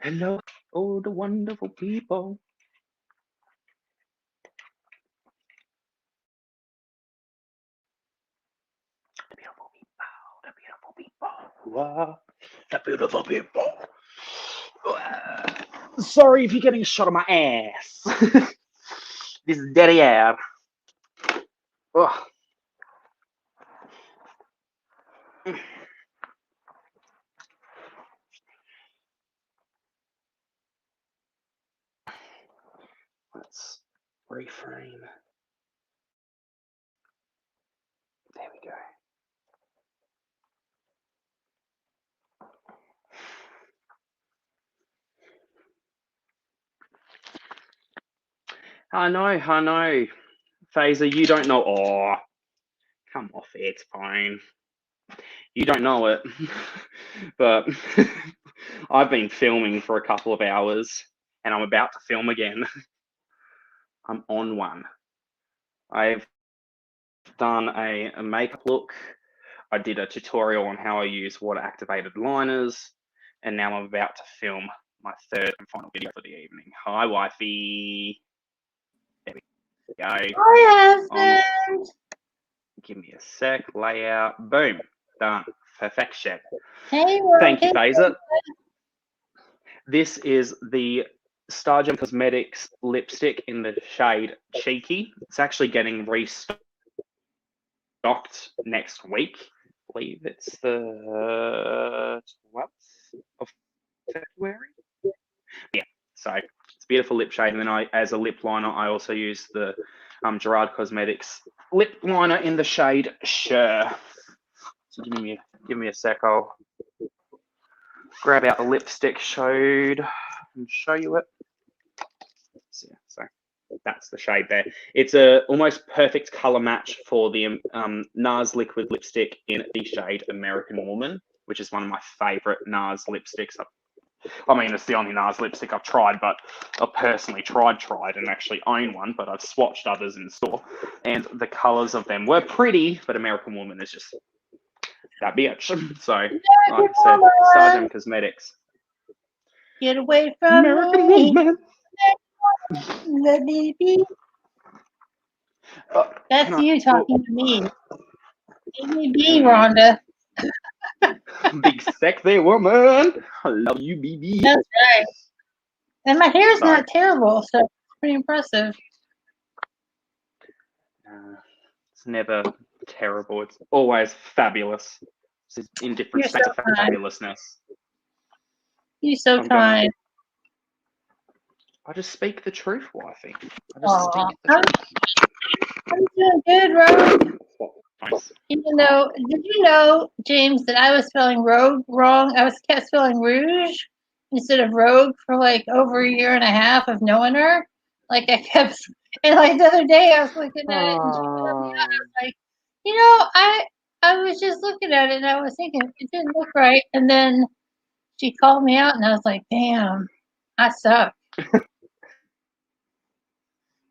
Hello, all the wonderful people. The beautiful people. The beautiful people. Wow. The beautiful people. Sorry if you're getting a shot of my ass. This is dirty air. Ugh. Let's reframe. There we go. I know. Phaser, you don't know. Oh, come off it, it's fine. You don't know it. But I've been filming for a couple of hours and I'm about to film again. I'm on one. I've done a makeup look. I did a tutorial on how I use water activated liners, and now I'm about to film my third and final video for the evening. Hi, wifey. There we go. Hi, husband. Give me a sec. Layout. Boom. Done. Perfection. Hey, thank you, Phaser. This is the Stargem Cosmetics lipstick in the shade Cheeky. It's actually getting restocked next week. I believe it's the 12th of February. Yeah, so it's a beautiful lip shade. And then as a lip liner, I also use the Gerard Cosmetics lip liner in the shade Sure. So give me a sec. I'll grab out the lipstick shade and show you it. So that's the shade there. It's a almost perfect color match for the NARS liquid lipstick in the shade American Woman, which is one of my favorite NARS lipsticks. I mean, it's the only NARS lipstick I've tried, but I've personally tried and actually own one, but I've swatched others in store, and the colors of them were pretty, but American Woman is just that bitch. So, like I said, Stargem Cosmetics. Get away from American me. Woman. Let me be. That's you talking to me. Let me be, Rhonda. Big sexy woman. I love you, BB. That's right. And my hair's not terrible, so it's pretty impressive. It's never terrible. It's always fabulous. It's in different states of fabulousness. You're so kind. I just speak the truth, wifey. I'm doing good, Rogue. Nice. Did you know, James, that I was spelling Rogue wrong? I kept spelling Rouge instead of Rogue for like over a year and a half of knowing her. Like I kept, and like the other day I was looking at it and she called me out. I was like, I was just looking at it and I was thinking it didn't look right. And then she called me out and I was like, damn, I suck.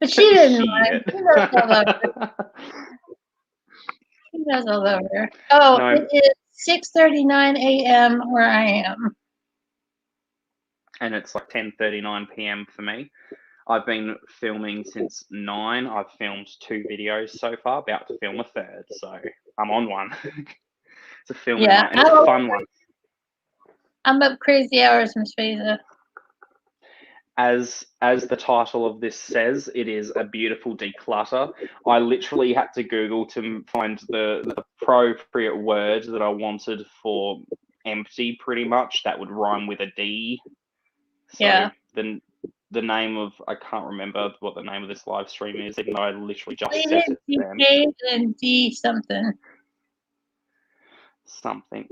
But she didn't mind. She knows I love her. She knows I love her. Oh, no. It is 6:39 a.m. where I am. And it's like 10:39 p.m. for me. I've been filming since 9. I've filmed 2 videos so far, about to film a third. So I'm on one. It's a filming night, and it's a fun one. I'm up crazy hours, Miss Feza. As the title of this says, it is a beautiful declutter. I literally had to Google to find the appropriate word that I wanted for empty, pretty much. That would rhyme with a D. So yeah. The name of, I can't remember what the name of this live stream is, even though I literally just said it. Decayed and D something. Something.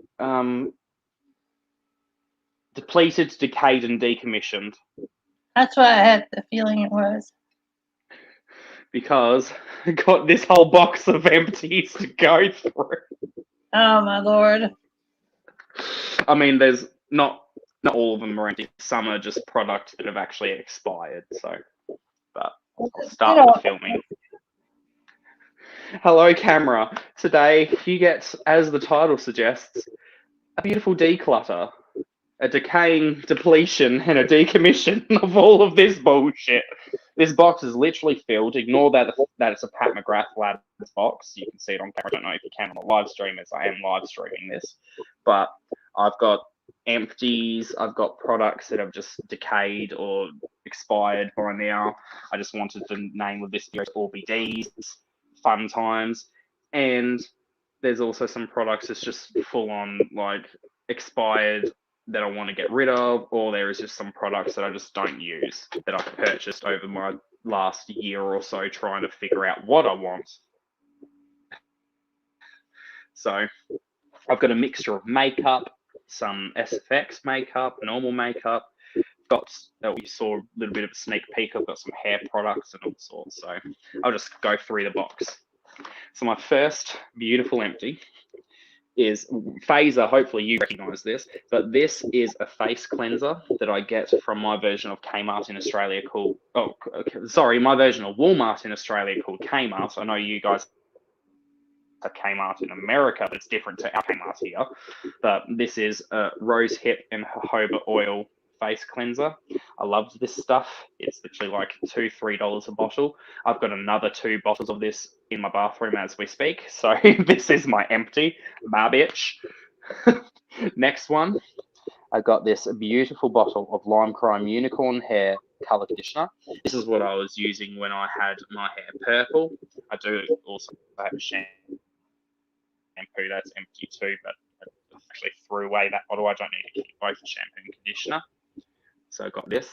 Depleted, decayed, and decommissioned. That's what I had the feeling it was. Because I got this whole box of empties to go through. Oh my lord. I mean, there's not all of them are empty. Some are just products that have actually expired. So, but I'll start the filming. Hello, camera. Today you get, as the title suggests, a beautiful declutter. a decaying depletion and a decommission of all of this bullshit. This box is literally filled. Ignore that it's a Pat McGrath Labs box. You can see it on camera. I don't know if you can on the live stream, as I am live streaming this. But I've got empties. I've got products that have just decayed or expired by now. I just wanted the name of this video OBDs, fun times. And there's also some products that's just full on like expired that I want to get rid of, or there is just some products that I just don't use that I've purchased over my last year or so trying to figure out what I want. So I've got a mixture of makeup, some SFX makeup, normal makeup. Got, we saw a little bit of a sneak peek. I've got some hair products and all sorts. So I'll just go through the box. So my first beautiful empty is Phaser. Hopefully you recognize this, but this is a face cleanser that I get from my version of Kmart in Australia called, my version of Walmart in Australia called Kmart. I know you guys have Kmart in America, but it's different to our Kmart here. But this is a rose hip and jojoba oil face cleanser. I love this stuff. It's literally like $2-3 a bottle. I've got another 2 bottles of this in my bathroom as we speak. So this is my empty, my bitch. Next one, I got this beautiful bottle of Lime Crime Unicorn Hair Color Conditioner. This is what I was using when I had my hair purple. I do also have a shampoo that's empty too, but I actually threw away that bottle. I don't need to keep both shampoo and conditioner. So I got this,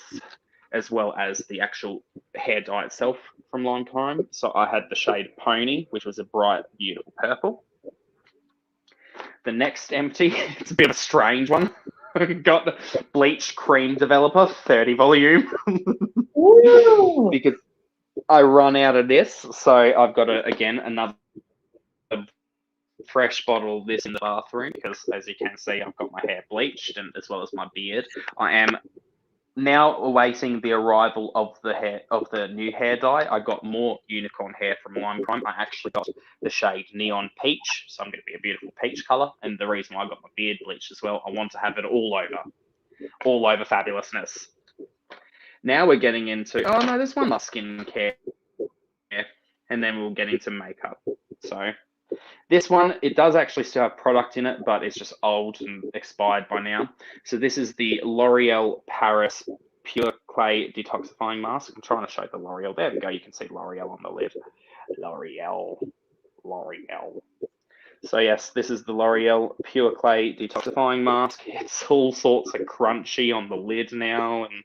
as well as the actual hair dye itself from Lime Crime. So I had the shade Pony, which was a bright, beautiful purple. The next empty, it's a bit of a strange one. Got the Bleach Cream Developer 30 volume. Because I run out of this. So I've got, again, another fresh bottle of this in the bathroom, because as you can see, I've got my hair bleached, and as well as my beard. I am now awaiting the arrival of the new hair dye. I got more unicorn hair from Lime Crime. I actually got the shade Neon Peach, so I'm going to be a beautiful peach color. And the reason why I got my beard bleached as well, I want to have it all over fabulousness. Now we're getting into, oh no, there's one more skincare, and then we'll get into makeup. So this one, it does actually still have product in it, but it's just old and expired by now. So this is the L'Oreal Paris Pure Clay Detoxifying Mask. I'm trying to show the L'Oreal. There we go. You can see L'Oreal on the lid. L'Oreal. So yes, this is the L'Oreal Pure Clay Detoxifying Mask. It's all sorts of crunchy on the lid now, and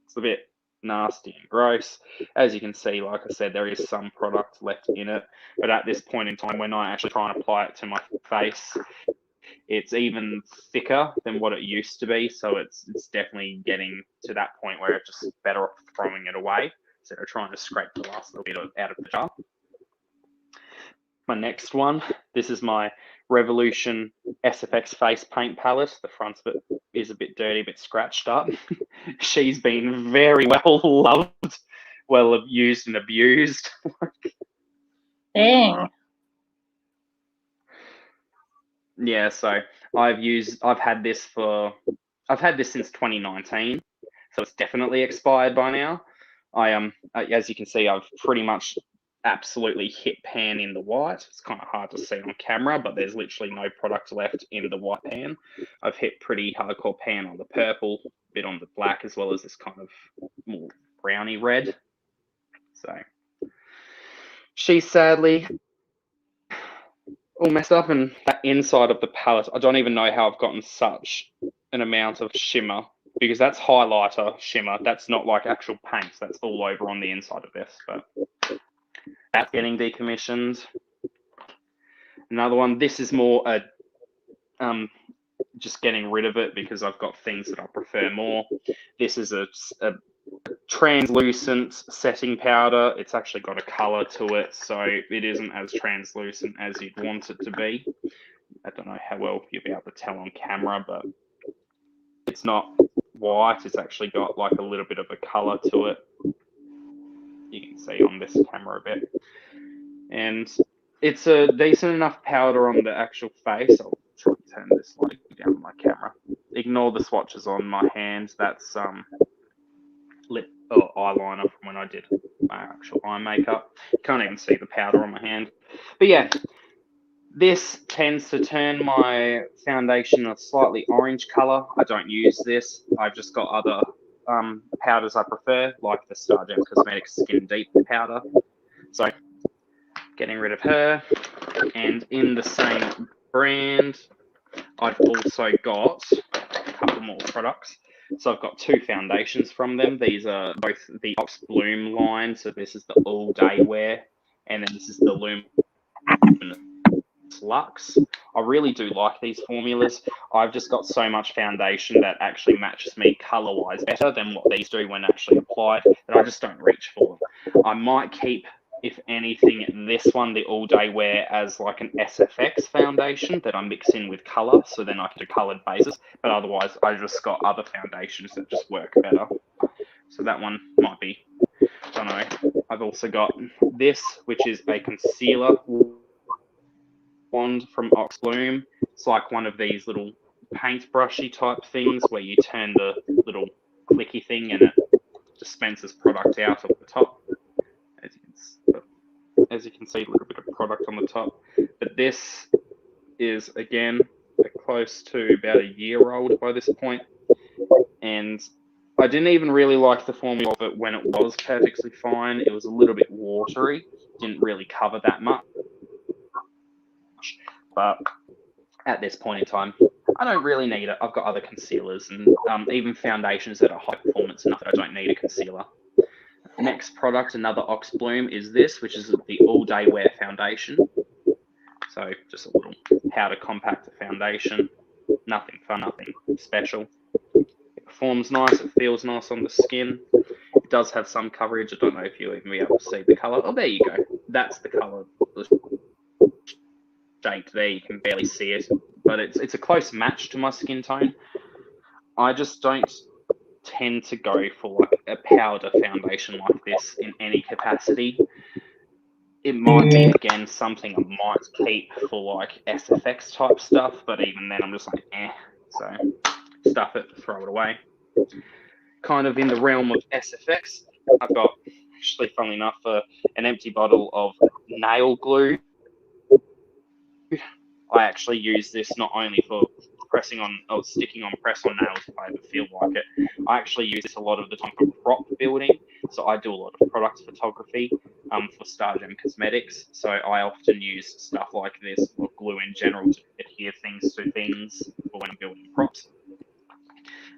it's a bit nasty and gross. As you can see, like I said, there is some product left in it, but at this point in time, we're not actually trying to apply it to my face. It's even thicker than what it used to be, so it's definitely getting to that point where it's just better off throwing it away instead of trying to scrape the last little bit out of the jar. My next one, this is my Revolution SFX face paint palette. The front of it is a bit dirty, a bit scratched up. She's been very well loved, well used and abused. Dang. Yeah, so I've had this since 2019, so it's definitely expired by now. As you can see, I've pretty much absolutely hit pan in the white. It's kind of hard to see on camera, but there's literally no product left in the white pan. I've hit pretty hardcore pan on the purple, a bit on the black, as well as this kind of more browny red. So she's sadly all messed up, and that inside of the palette, I don't even know how I've gotten such an amount of shimmer, because that's highlighter shimmer. That's not like actual paint. That's all over on the inside of this, but that's getting decommissioned. Another one, this is more just getting rid of it because I've got things that I prefer more. This is a translucent setting powder. It's actually got a color to it, so it isn't as translucent as you'd want it to be. I don't know how well you'll be able to tell on camera, but it's not white. It's actually got like a little bit of a color to it. You can see on this camera a bit. And it's a decent enough powder on the actual face. I'll try to turn this light down on my camera. ignore the swatches on my hand. That's lip or eyeliner from when I did my actual eye makeup. You can't even see the powder on my hand. But yeah, this tends to turn my foundation a slightly orange color. I don't use this. I've just got other powders I prefer, like the Star Gems Cosmetics Skin Deep powder. So getting rid of her. And in the same brand, I've also got a couple more products. So I've got 2 foundations from them. These are both the Ox Bloom line. So this is the All Day Wear, and then this is the Luminous Luxe. I really do like these formulas. I've just got so much foundation that actually matches me color-wise better than what these do when actually applied, that I just don't reach for them. I might keep, if anything, this one, the All Day Wear, as like an SFX foundation that I mix in with color, so then I can do colored bases. But otherwise, I just got other foundations that just work better. So that one might be, I don't know. I've also got this, which is a concealer wand from Ox Bloom. It's like one of these little paintbrushy type things where you turn the little clicky thing and it dispenses product out of the top. As you can see, a little bit of product on the top. But this is, again, close to about a year old by this point. And I didn't even really like the formula of it when it was perfectly fine. It was a little bit watery. Didn't really cover that much. But at this point in time, I don't really need it. I've got other concealers and even foundations that are high performance enough that I don't need a concealer. Next product, another Ox Bloom, is this, which is the All Day Wear foundation. So just a little powder compact foundation. Nothing fun, nothing special. It performs nice. It feels nice on the skin. It does have some coverage. I don't know if you'll even be able to see the color. Oh, there you go. That's the color. Shade there, you can barely see it, but it's a close match to my skin tone. I just don't tend to go for like a powder foundation like this in any capacity. It might be, again, something I might keep for like SFX type stuff, but even then I'm just like, so stuff it, throw it away. Kind of in the realm of SFX, I've got, actually, funnily enough, an empty bottle of nail glue. I actually use this not only for pressing on or sticking on press on nails if I ever feel like it. I actually use this a lot of the time for prop building. So I do a lot of product photography for Star Gem Cosmetics. So I often use stuff like this, or glue in general, to adhere things to things for when I'm building props.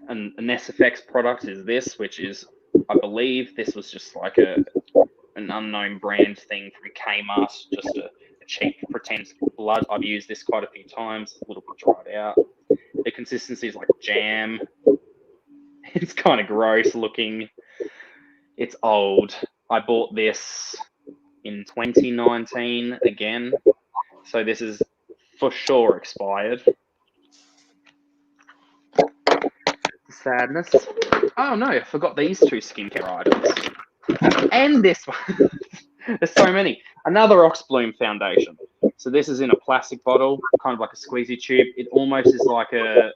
And an SFX product is this, which is, I believe this was just like an unknown brand thing from Kmart, just a cheap pretend blood. I've used this quite a few times, a little bit dried out. The consistency is like jam. It's kind of gross looking. It's old. I bought this in 2019 again, so this is for sure expired. Sadness. Oh no, I forgot these 2 skincare items. And this one. There's so many. Another Ox Bloom foundation. So this is in a plastic bottle, kind of like a squeezy tube. It almost is like a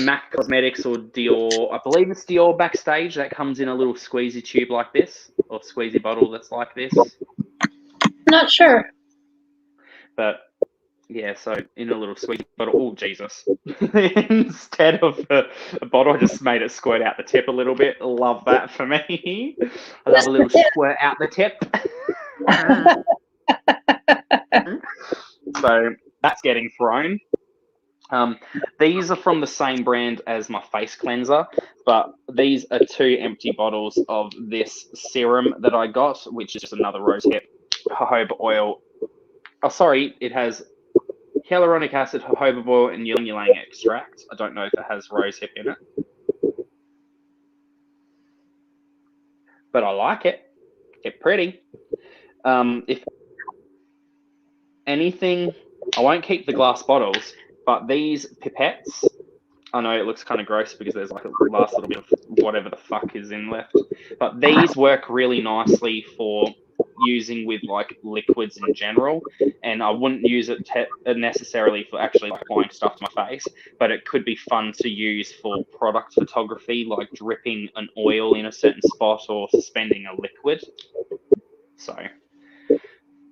MAC Cosmetics or Dior. I believe it's Dior Backstage that comes in a little squeezy tube like this, or squeezy bottle that's like this. Not sure. But yeah, so in a little squeezy bottle. Oh, Jesus. Instead of a bottle, I just made it squirt out the tip a little bit. Love that for me. I love a little squirt out the tip. So that's getting thrown. These are from the same brand as my face cleanser, but these are 2 empty bottles of this serum that I got, which is just another rosehip jojoba oil. Oh, sorry, it has hyaluronic acid, jojoba oil, and ylang-ylang extract. I don't know if it has rosehip in it, but I like it. It's pretty. If anything, I won't keep the glass bottles, but these pipettes, I know it looks kind of gross because there's like a last little bit of whatever the fuck is in left, but these work really nicely for using with like liquids in general, and I wouldn't use it necessarily for actually like applying stuff to my face, but it could be fun to use for product photography, like dripping an oil in a certain spot or suspending a liquid. So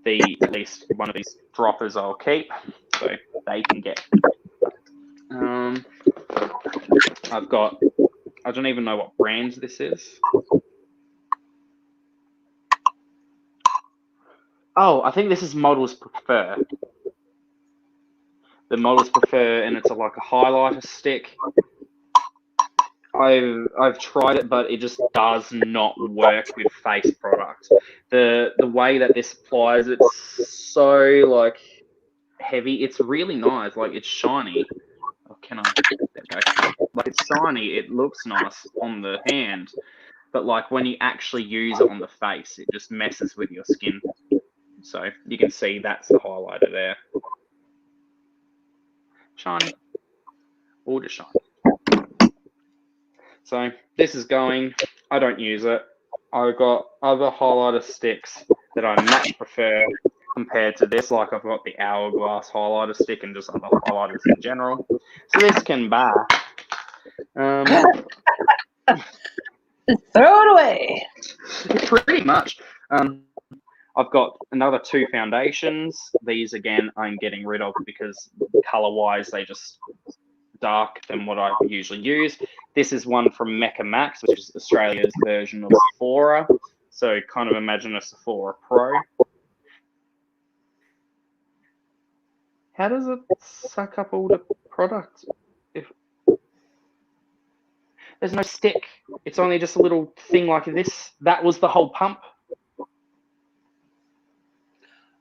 at least one of these droppers I'll keep, so they can get. I've got, I don't even know what brand this is. Oh, I think this is Models Prefer. The Models Prefer, and it's like a highlighter stick. I've tried it, but it just does not work with face product. The way that this applies, it's so like heavy. It's really nice. Like it's shiny. Oh, can I? There we go. Like it's shiny. It looks nice on the hand, but like when you actually use it on the face, it just messes with your skin. So you can see that's the highlighter there. Shiny. All just shiny. So this is going, I don't use it. I've got other highlighter sticks that I much prefer compared to this. Like I've got the Hourglass highlighter stick and just other highlighters in general. So this can back. Throw it away. Pretty much. I've got another 2 foundations. These again I'm getting rid of because color-wise they just dark than what I usually use. This is one from Mecca Max, which is Australia's version of Sephora. So kind of imagine a Sephora Pro. How does it suck up all the product? If there's no stick, it's only just a little thing like this. That was the whole pump.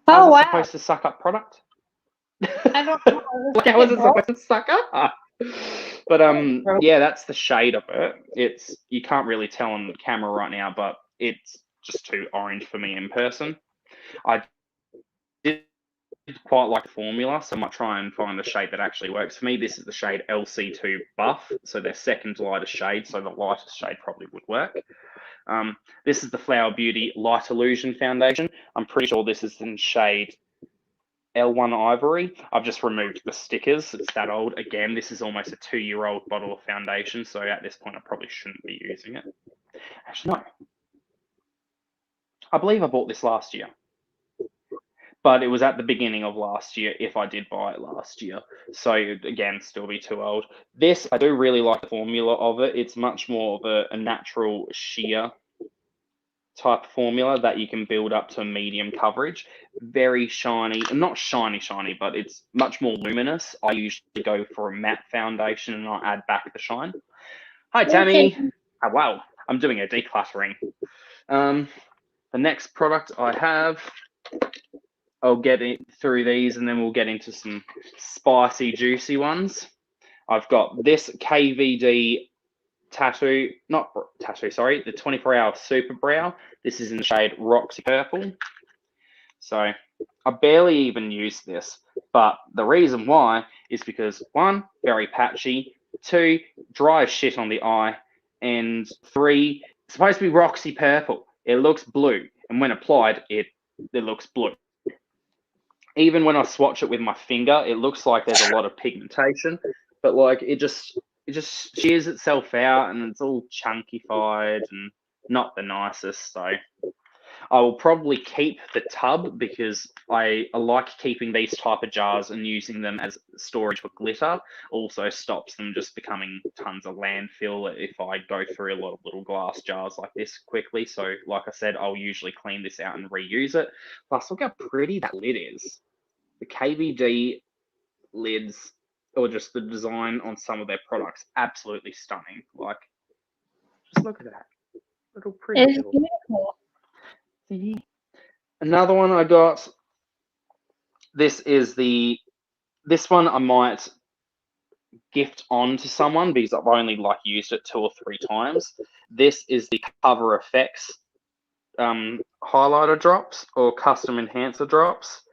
How's it supposed to suck up product? I don't know. How is it supposed to suck up? But yeah, that's the shade of it. You can't really tell on the camera right now, but it's just too orange for me in person. I did quite like the formula, so I might try and find a shade that actually works for me. This is the shade LC2 Buff, so their second lightest shade, so the lightest shade probably would work. This is the Flower Beauty Light Illusion Foundation. I'm pretty sure this is in shade L1 Ivory. I've just removed the stickers. It's that old. Again, this is almost a 2-year-old bottle of foundation, so at this point I probably shouldn't be using it. Actually, no. I believe I bought this last year. But it was at the beginning of last year if I did buy it last year. So again, still be too old. This, I do really like the formula of it. It's much more of a natural sheer type formula that you can build up to medium coverage. Very shiny, not shiny, but it's much more luminous. I usually go for a matte foundation and I add back the shine. Hi, Tammy. Okay. Oh, wow, I'm doing a decluttering. The next product I have, I'll get it through these and then we'll get into some spicy, juicy ones. I've got this KVD the 24-hour Super Brow. This is in the shade Roxy Purple. So I barely even use this, but the reason why is because 1, very patchy, 2, dry as shit on the eye, and 3, it's supposed to be Roxy Purple. It looks blue, and when applied, it looks blue. Even when I swatch it with my finger, it looks like there's a lot of pigmentation, but like it just shears itself out and it's all chunkified and not the nicest. So I will probably keep the tub because I like keeping these type of jars and using them as storage for glitter. Also stops them just becoming tons of landfill if I go through a lot of little glass jars like this quickly. So like I said, I'll usually clean this out and reuse it. Plus, look how pretty that lid is. The KVD lids, or just the design on some of their products, absolutely stunning. Like, just look at that. Little pretty. It's beautiful. Another one I got. This one I might gift on to someone because I've only like used it 2 or 3 times. This is the Cover Effects highlighter drops or custom enhancer drops.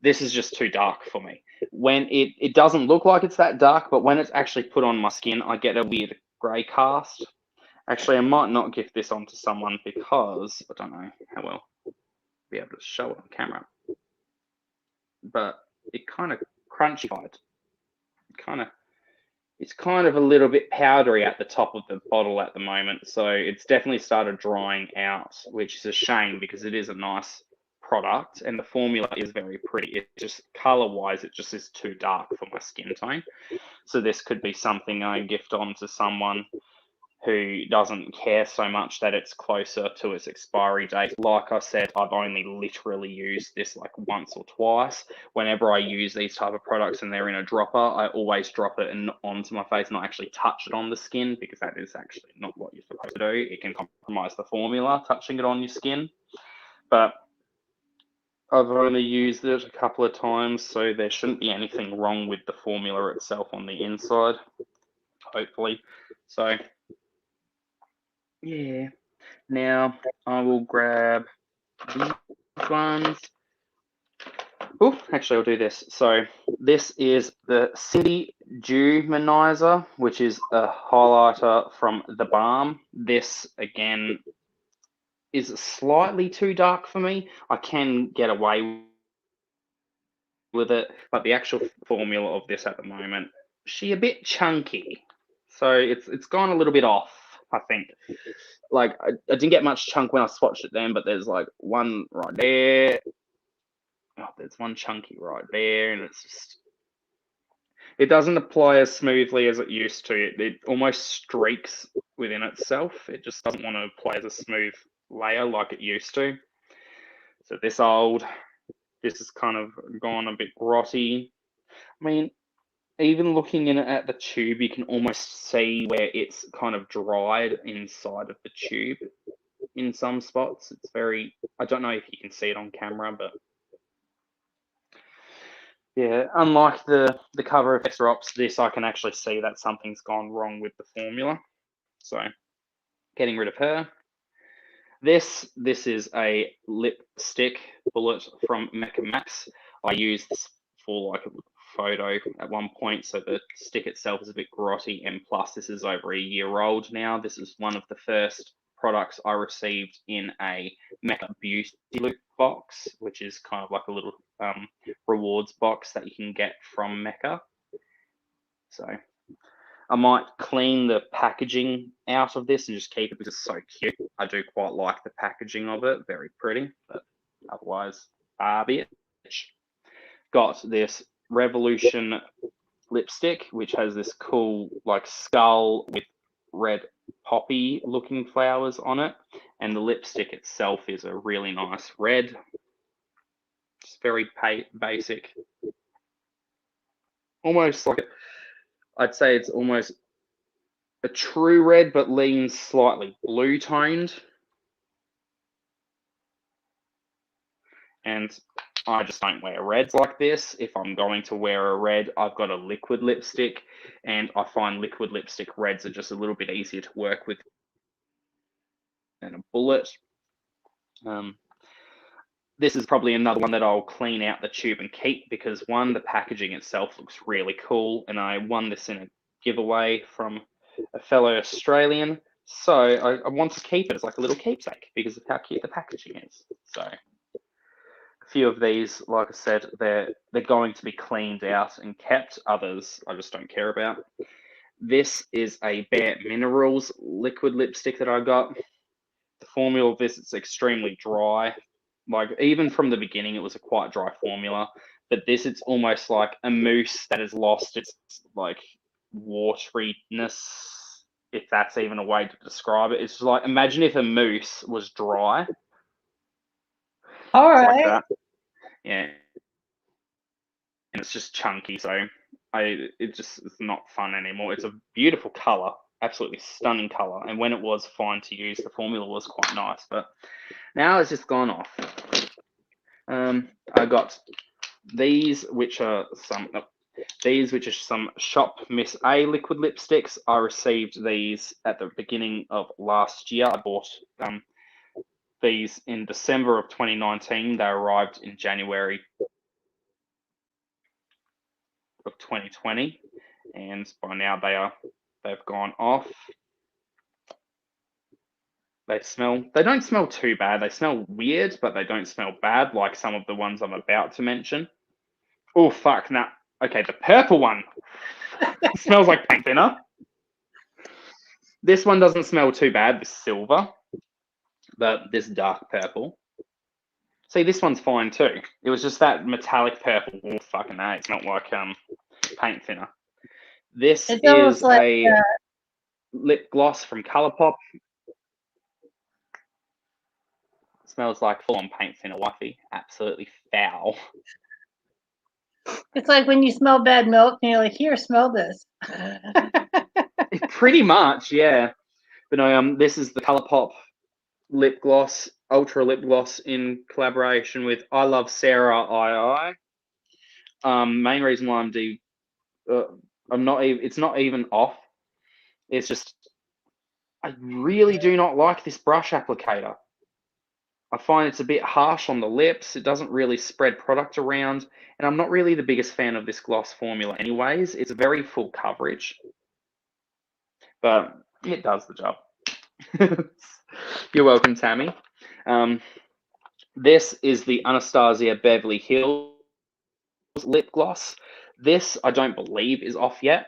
This is just too dark for me. When it doesn't look like it's that dark, but when it's actually put on my skin, I get a weird grey cast. Actually, I might not gift this on to someone because I don't know how well. be able to show it on camera. But it kind of crunchy-fied. It's kind of a little bit powdery at the top of the bottle at the moment. So it's definitely started drying out, which is a shame because it is a nice product and the formula is very pretty. It just color-wise, it just is too dark for my skin tone. So this could be something I gift on to someone who doesn't care so much that it's closer to its expiry date. Like I said, I've only literally used this like once or twice. Whenever I use these type of products and they're in a dropper, I always drop it onto my face, not actually touch it on the skin, because that is actually not what you're supposed to do. It can compromise the formula, touching it on your skin. But I've only used it a couple of times, so there shouldn't be anything wrong with the formula itself on the inside, hopefully. So yeah, now I will grab these ones. Oh, actually, I'll do this. So this is the City Dewmanizer, which is a highlighter from The Balm. This, again, is slightly too dark for me. I can get away with it, but the actual formula of this at the moment, she a bit chunky. So it's gone a little bit off, I think. Like, I didn't get much chunk when I swatched it then, but there's like one right there. Oh, there's one chunky right there, and it's just, it doesn't apply as smoothly as it used to. It almost streaks within itself. It just doesn't want to apply as a smooth layer like it used to. So this has kind of gone a bit grotty. I mean, even looking in at the tube, you can almost see where it's kind of dried inside of the tube in some spots. It's very, I don't know if you can see it on camera, but yeah, unlike the cover of Drops, this I can actually see that something's gone wrong with the formula. So getting rid of her. This is a lipstick bullet from Mecca Max. I used this for like a photo at one point, so the stick itself is a bit grotty, and plus this is over a year old now. This is one of the first products I received in a Mecca Beauty Loop box, which is kind of like a little rewards box that you can get from Mecca. So I might clean the packaging out of this and just keep it because it's so cute. I do quite like the packaging of it, very pretty, but otherwise, bitch. Got this Revolution lipstick, which has this cool like skull with red poppy looking flowers on it, and the lipstick itself is a really nice red. It's very basic, almost like I'd say it's almost a true red, but leans slightly blue toned. And I just don't wear reds like this. If I'm going to wear a red, I've got a liquid lipstick, and I find liquid lipstick reds are just a little bit easier to work with than a bullet. This is probably another one that I'll clean out the tube and keep because one, the packaging itself looks really cool, and I won this in a giveaway from a fellow Australian. So I want to keep it as like a little keepsake because of how cute the packaging is. So a few of these, like I said, they're going to be cleaned out and kept. Others I just don't care about. This is a Bare Minerals liquid lipstick that I got. The formula of this is extremely dry. Like even from the beginning, it was a quite dry formula. But this, it's almost like a mousse that has lost its like wateriness, if that's even a way to describe it. It's like, imagine if a mousse was dry. All It's right. like that. Yeah. And it's just chunky, so it's not fun anymore. It's a beautiful color, absolutely stunning color. And when it was fine to use, the formula was quite nice, but now it's just gone off. I got these, which are some Shop Miss A liquid lipsticks. I received these at the beginning of last year. I bought these in December of 2019. They arrived in January of 2020, and by now they've gone off. They don't smell too bad. They smell weird, but they don't smell bad like some of the ones I'm about to mention. Oh, fuck, nah. Okay, the purple one smells like paint thinner. This one doesn't smell too bad, this silver, but this dark purple. See, this one's fine too. It was just that metallic purple. Oh, fucking A. It's not like paint thinner. This is like a lip gloss from Colourpop. Smells like full-on paint thinner, wifey. Absolutely foul. It's like when you smell bad milk and you're like, here, smell this. Pretty much, yeah. But no, this is the Colourpop lip gloss, ultra lip gloss in collaboration with I Love Sarah II. Main reason why I'm not even, it's not even off. It's just, I really do not like this brush applicator. I find it's a bit harsh on the lips. It doesn't really spread product around. And I'm not really the biggest fan of this gloss formula anyways. It's very full coverage. But it does the job. You're welcome, Tammy. This is the Anastasia Beverly Hills lip gloss. This, I don't believe, is off yet.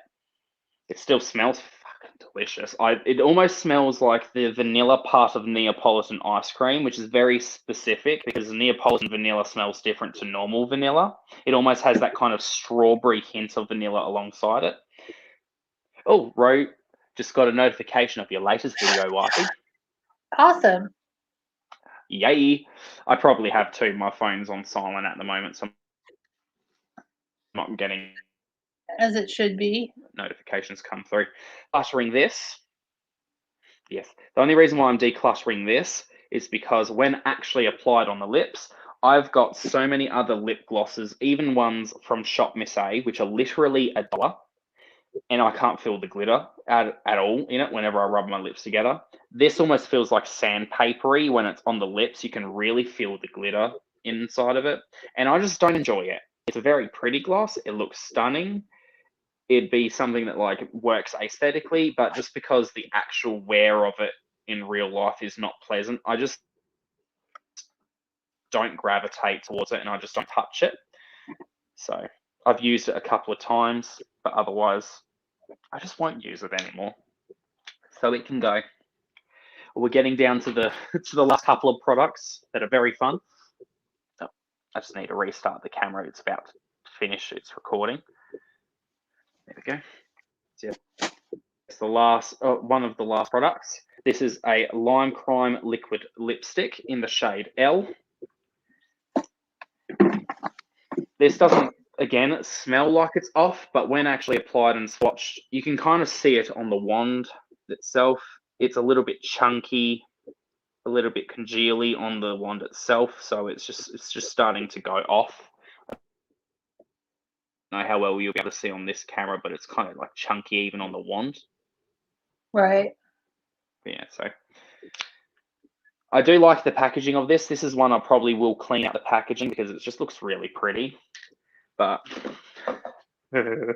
It still smells fucking delicious. It almost smells like the vanilla part of Neapolitan ice cream, which is very specific because Neapolitan vanilla smells different to normal vanilla. It almost has that kind of strawberry hint of vanilla alongside it. Oh, Ro, just got a notification of your latest video, wifey. Awesome. Yay. I probably have too. My phone's on silent at the moment, so I'm not getting as it should be. Notifications come through. Cluttering this. Yes. The only reason why I'm decluttering this is because when actually applied on the lips, I've got so many other lip glosses, even ones from Shop Miss A, which are literally $1, and I can't feel the glitter at all in it whenever I rub my lips together. This almost feels like sandpapery when it's on the lips. You can really feel the glitter inside of it, and I just don't enjoy it. It's a very pretty gloss. It looks stunning. It'd be something that like works aesthetically, but just because the actual wear of it in real life is not pleasant, I just don't gravitate towards it and I just don't touch it. So I've used it a couple of times, but otherwise I just won't use it anymore. So it can go. We're getting down to the last couple of products that are very fun. Oh, I just need to restart the camera. It's about to finish its recording. There we go. So it's the last, one of the last products. This is a Lime Crime liquid lipstick in the shade L. This doesn't, again, smell like it's off, but when actually applied and swatched, you can kind of see it on the wand itself. It's a little bit chunky, a little bit congealy on the wand itself, so it's just starting to go off. I don't know how well you'll be able to see on this camera, but it's kind of like chunky even on the wand. Right. Yeah, so I do like the packaging of this. This is one I probably will clean out the packaging because it just looks really pretty. But the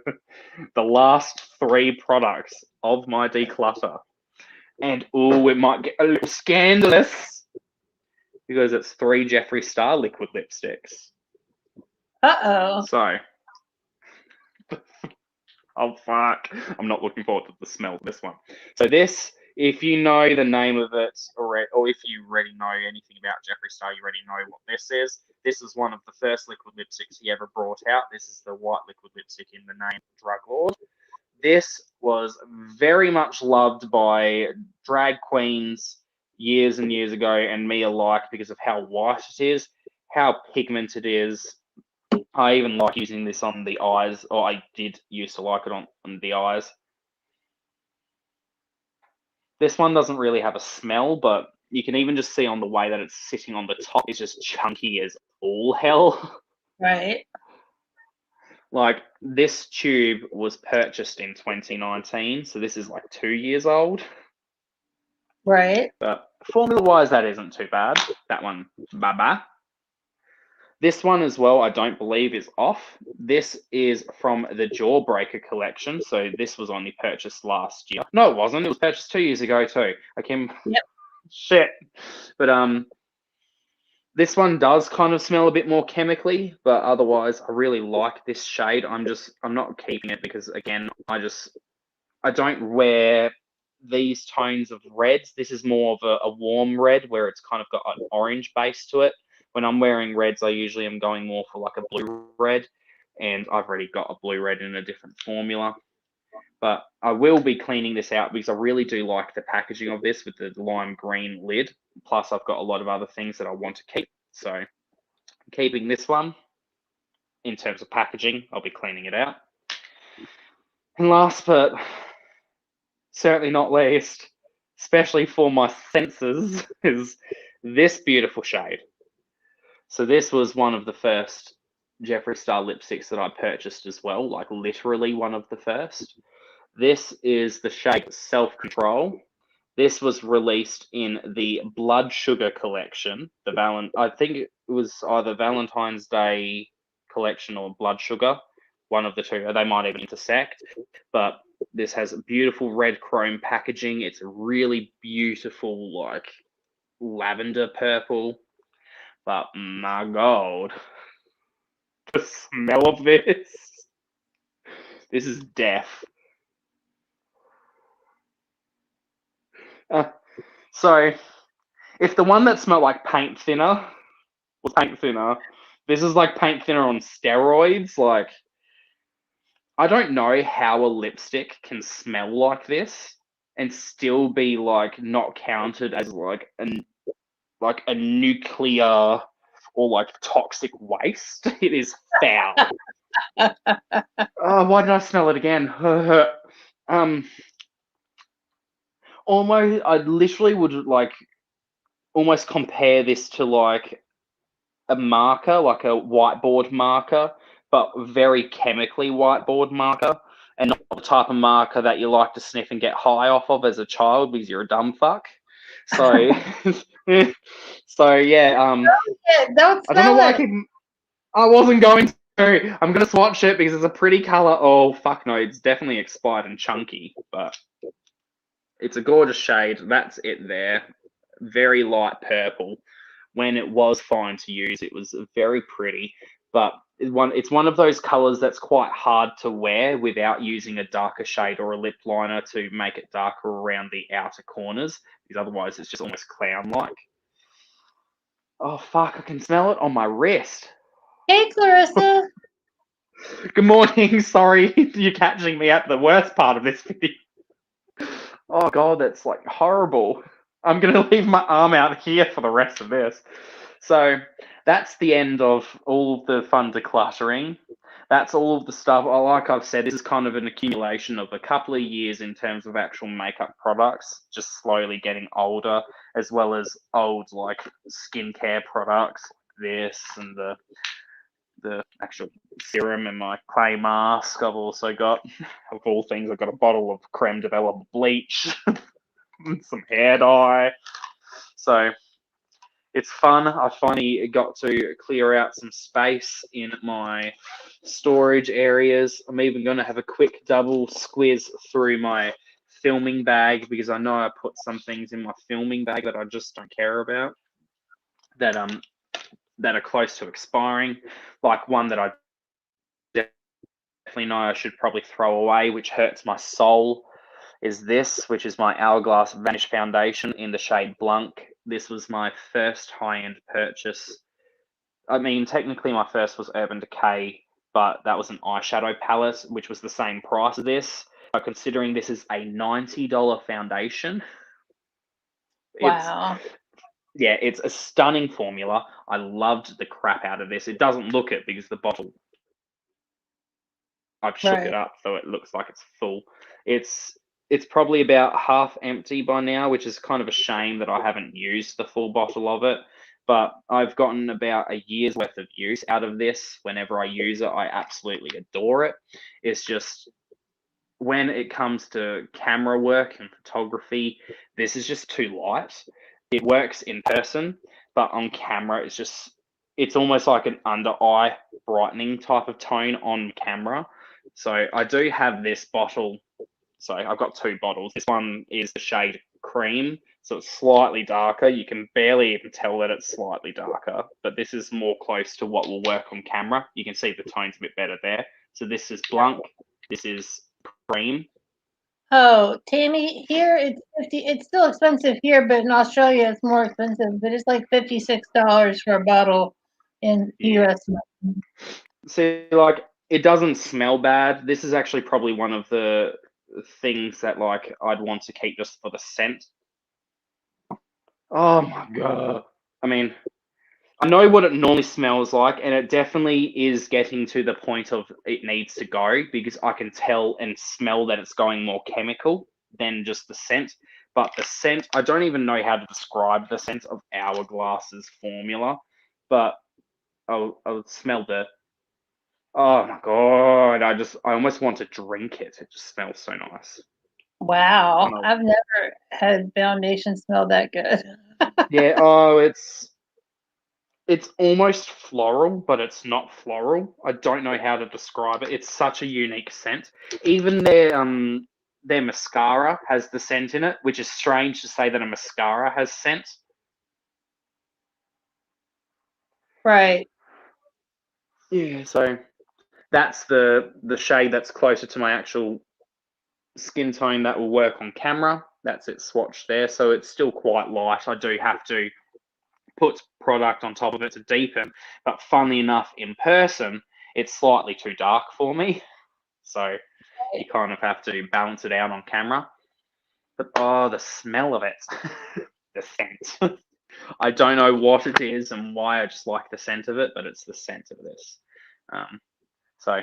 last 3 products of my declutter, and oh, it might get a little scandalous because it's 3 Jeffree Star liquid lipsticks. Uh-oh. So, oh fuck, I'm not looking forward to the smell of this one. So this, if you know the name of it, or if you already know anything about Jeffree Star, you already know what this is. This is one of the first liquid lipsticks he ever brought out. This is the white liquid lipstick in the name Drug Lord. This was very much loved by drag queens years and years ago, and me alike, because of how white it is, how pigmented it is. I even like using this on the eyes, or I did used to like it on the eyes. This one doesn't really have a smell, but you can even just see on the way that it's sitting on the top, it's just chunky as all hell. Right. Like, this tube was purchased in 2019, so this is like 2 years old. Right. But formula-wise, that isn't too bad. That one, bye-bye. This one as well, I don't believe is off. This is from the Jawbreaker collection. So this was only purchased last year. No, it wasn't. It was purchased 2 years ago too. I can. Yep. Shit. But this one does kind of smell a bit more chemically, but otherwise I really like this shade. I'm not keeping it because, again, I don't wear these tones of reds. This is more of a warm red where it's kind of got an orange base to it. When I'm wearing reds, I usually am going more for like a blue red, and I've already got a blue red in a different formula. But I will be cleaning this out because I really do like the packaging of this with the lime green lid. Plus, I've got a lot of other things that I want to keep. So I'm keeping this one. In terms of packaging, I'll be cleaning it out. And last but certainly not least, especially for my senses, is this beautiful shade. So this was one of the first Jeffree Star lipsticks that I purchased as well, like literally one of the first. This is the shade Self-Control. This was released in the Blood Sugar collection. I think it was either Valentine's Day collection or Blood Sugar, one of the two. They might even intersect. But this has beautiful red chrome packaging. It's a really beautiful, like, lavender purple. But my God, the smell of this. This is death. So, if the one that smelled like paint thinner was paint thinner, this is like paint thinner on steroids. Like, I don't know how a lipstick can smell like this and still be like not counted as like a nuclear or like toxic waste. It is foul. Oh, why did I smell it again? Almost, I literally would like almost compare this to like a marker, like a whiteboard marker, but very chemically whiteboard marker, and not the type of marker that you like to sniff and get high off of as a child because you're a dumb fuck. So, so yeah. Don't I don't know smell why it. I wasn't going to. I'm gonna swatch it because it's a pretty color. Oh fuck no, it's definitely expired and chunky, but it's a gorgeous shade. That's it there. Very light purple. When it was fine to use, it was very pretty, but it's one of those colors that's quite hard to wear without using a darker shade or a lip liner to make it darker around the outer corners, because otherwise it's just almost clown-like. Oh fuck, I can smell it on my wrist. Hey, Clarissa. Good morning. Sorry, you're catching me at the worst part of this video. Oh god, that's like horrible. I'm gonna leave my arm out here for the rest of this. So that's the end of all of the fun decluttering. That's all of the stuff. Like I've said, this is kind of an accumulation of a couple of years in terms of actual makeup products, just slowly getting older, as well as old like skincare products, this and the actual serum and my clay mask. I've also got, of all things, I've got a bottle of creme de Bella bleach, some hair dye. So it's fun. I finally got to clear out some space in my storage areas. I'm even going to have a quick double squiz through my filming bag because I know I put some things in my filming bag that I just don't care about, that are close to expiring. Like one that I definitely know I should probably throw away, which hurts my soul, is this, which is my Hourglass Vanish foundation in the shade Blanc. This was my first high-end purchase. I mean, technically my first was Urban Decay, but that was an eyeshadow palette, which was the same price as this. But considering this is a $90 foundation, Wow. it's a stunning formula. I loved the crap out of this. It doesn't look it because the bottle, I've shook it up so it looks like it's full. It's probably about half empty by now, which is kind of a shame that I haven't used the full bottle of it. But I've gotten about a year's worth of use out of this. Whenever I use it, I absolutely adore it. It's just when it comes to camera work and photography, this is just too light. It works in person, but on camera, it's almost like an under eye brightening type of tone on camera. So I do have this bottle. So I've got two bottles. This one is the shade Cream, So it's slightly darker. You can barely even tell that it's slightly darker, but this is more close to what will work on camera. You can see the tone's a bit better there. So this is Blanc. This is Cream. Oh, Tammy, here it's 50. It's still expensive here, but in Australia it's more expensive. But it's like $56 for a bottle in US. See, like, it doesn't smell bad. This is actually probably one of the things that, like, I'd want to keep just for the scent. Oh my god. I mean, I know what it normally smells like, and it definitely is getting to the point of it needs to go, because I can tell and smell that it's going more chemical than just the scent. But the scent, I don't even know how to describe the scent of Hourglass's formula, but I'll smell the, oh my god, I almost want to drink it. It just smells so nice. Wow, I've never had foundation smell that good. Yeah, oh, it's almost floral, but it's not floral. I don't know how to describe it. It's such a unique scent. Even their mascara has the scent in it, which is strange to say that a mascara has scent. Right. Yeah, so that's the shade that's closer to my actual skin tone that will work on camera. That's it swatched there. So it's still quite light. I do have to put product on top of it to deepen, but funnily enough, in person, it's slightly too dark for me. So you kind of have to balance it out on camera. But oh, the smell of it, the scent. I don't know what it is and why, I just like the scent of it, but it's the scent of this. So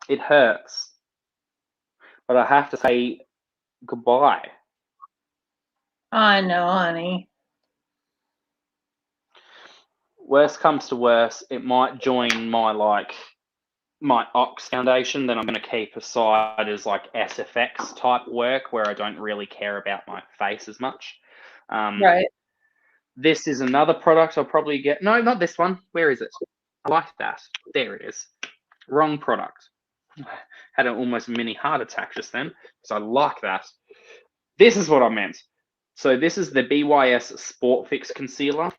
it hurts, but I have to say goodbye. I know, honey. Worst comes to worst, it might join my Ox foundation that I'm going to keep aside as like SFX type work, where I don't really care about my face as much. Right. This is another product I'll probably get. No, not this one. Where is it? I like that. There it is. Wrong product. Had an almost mini heart attack just then, because I like that. This is what I meant. So this is the Bys Sport Fix Concealer.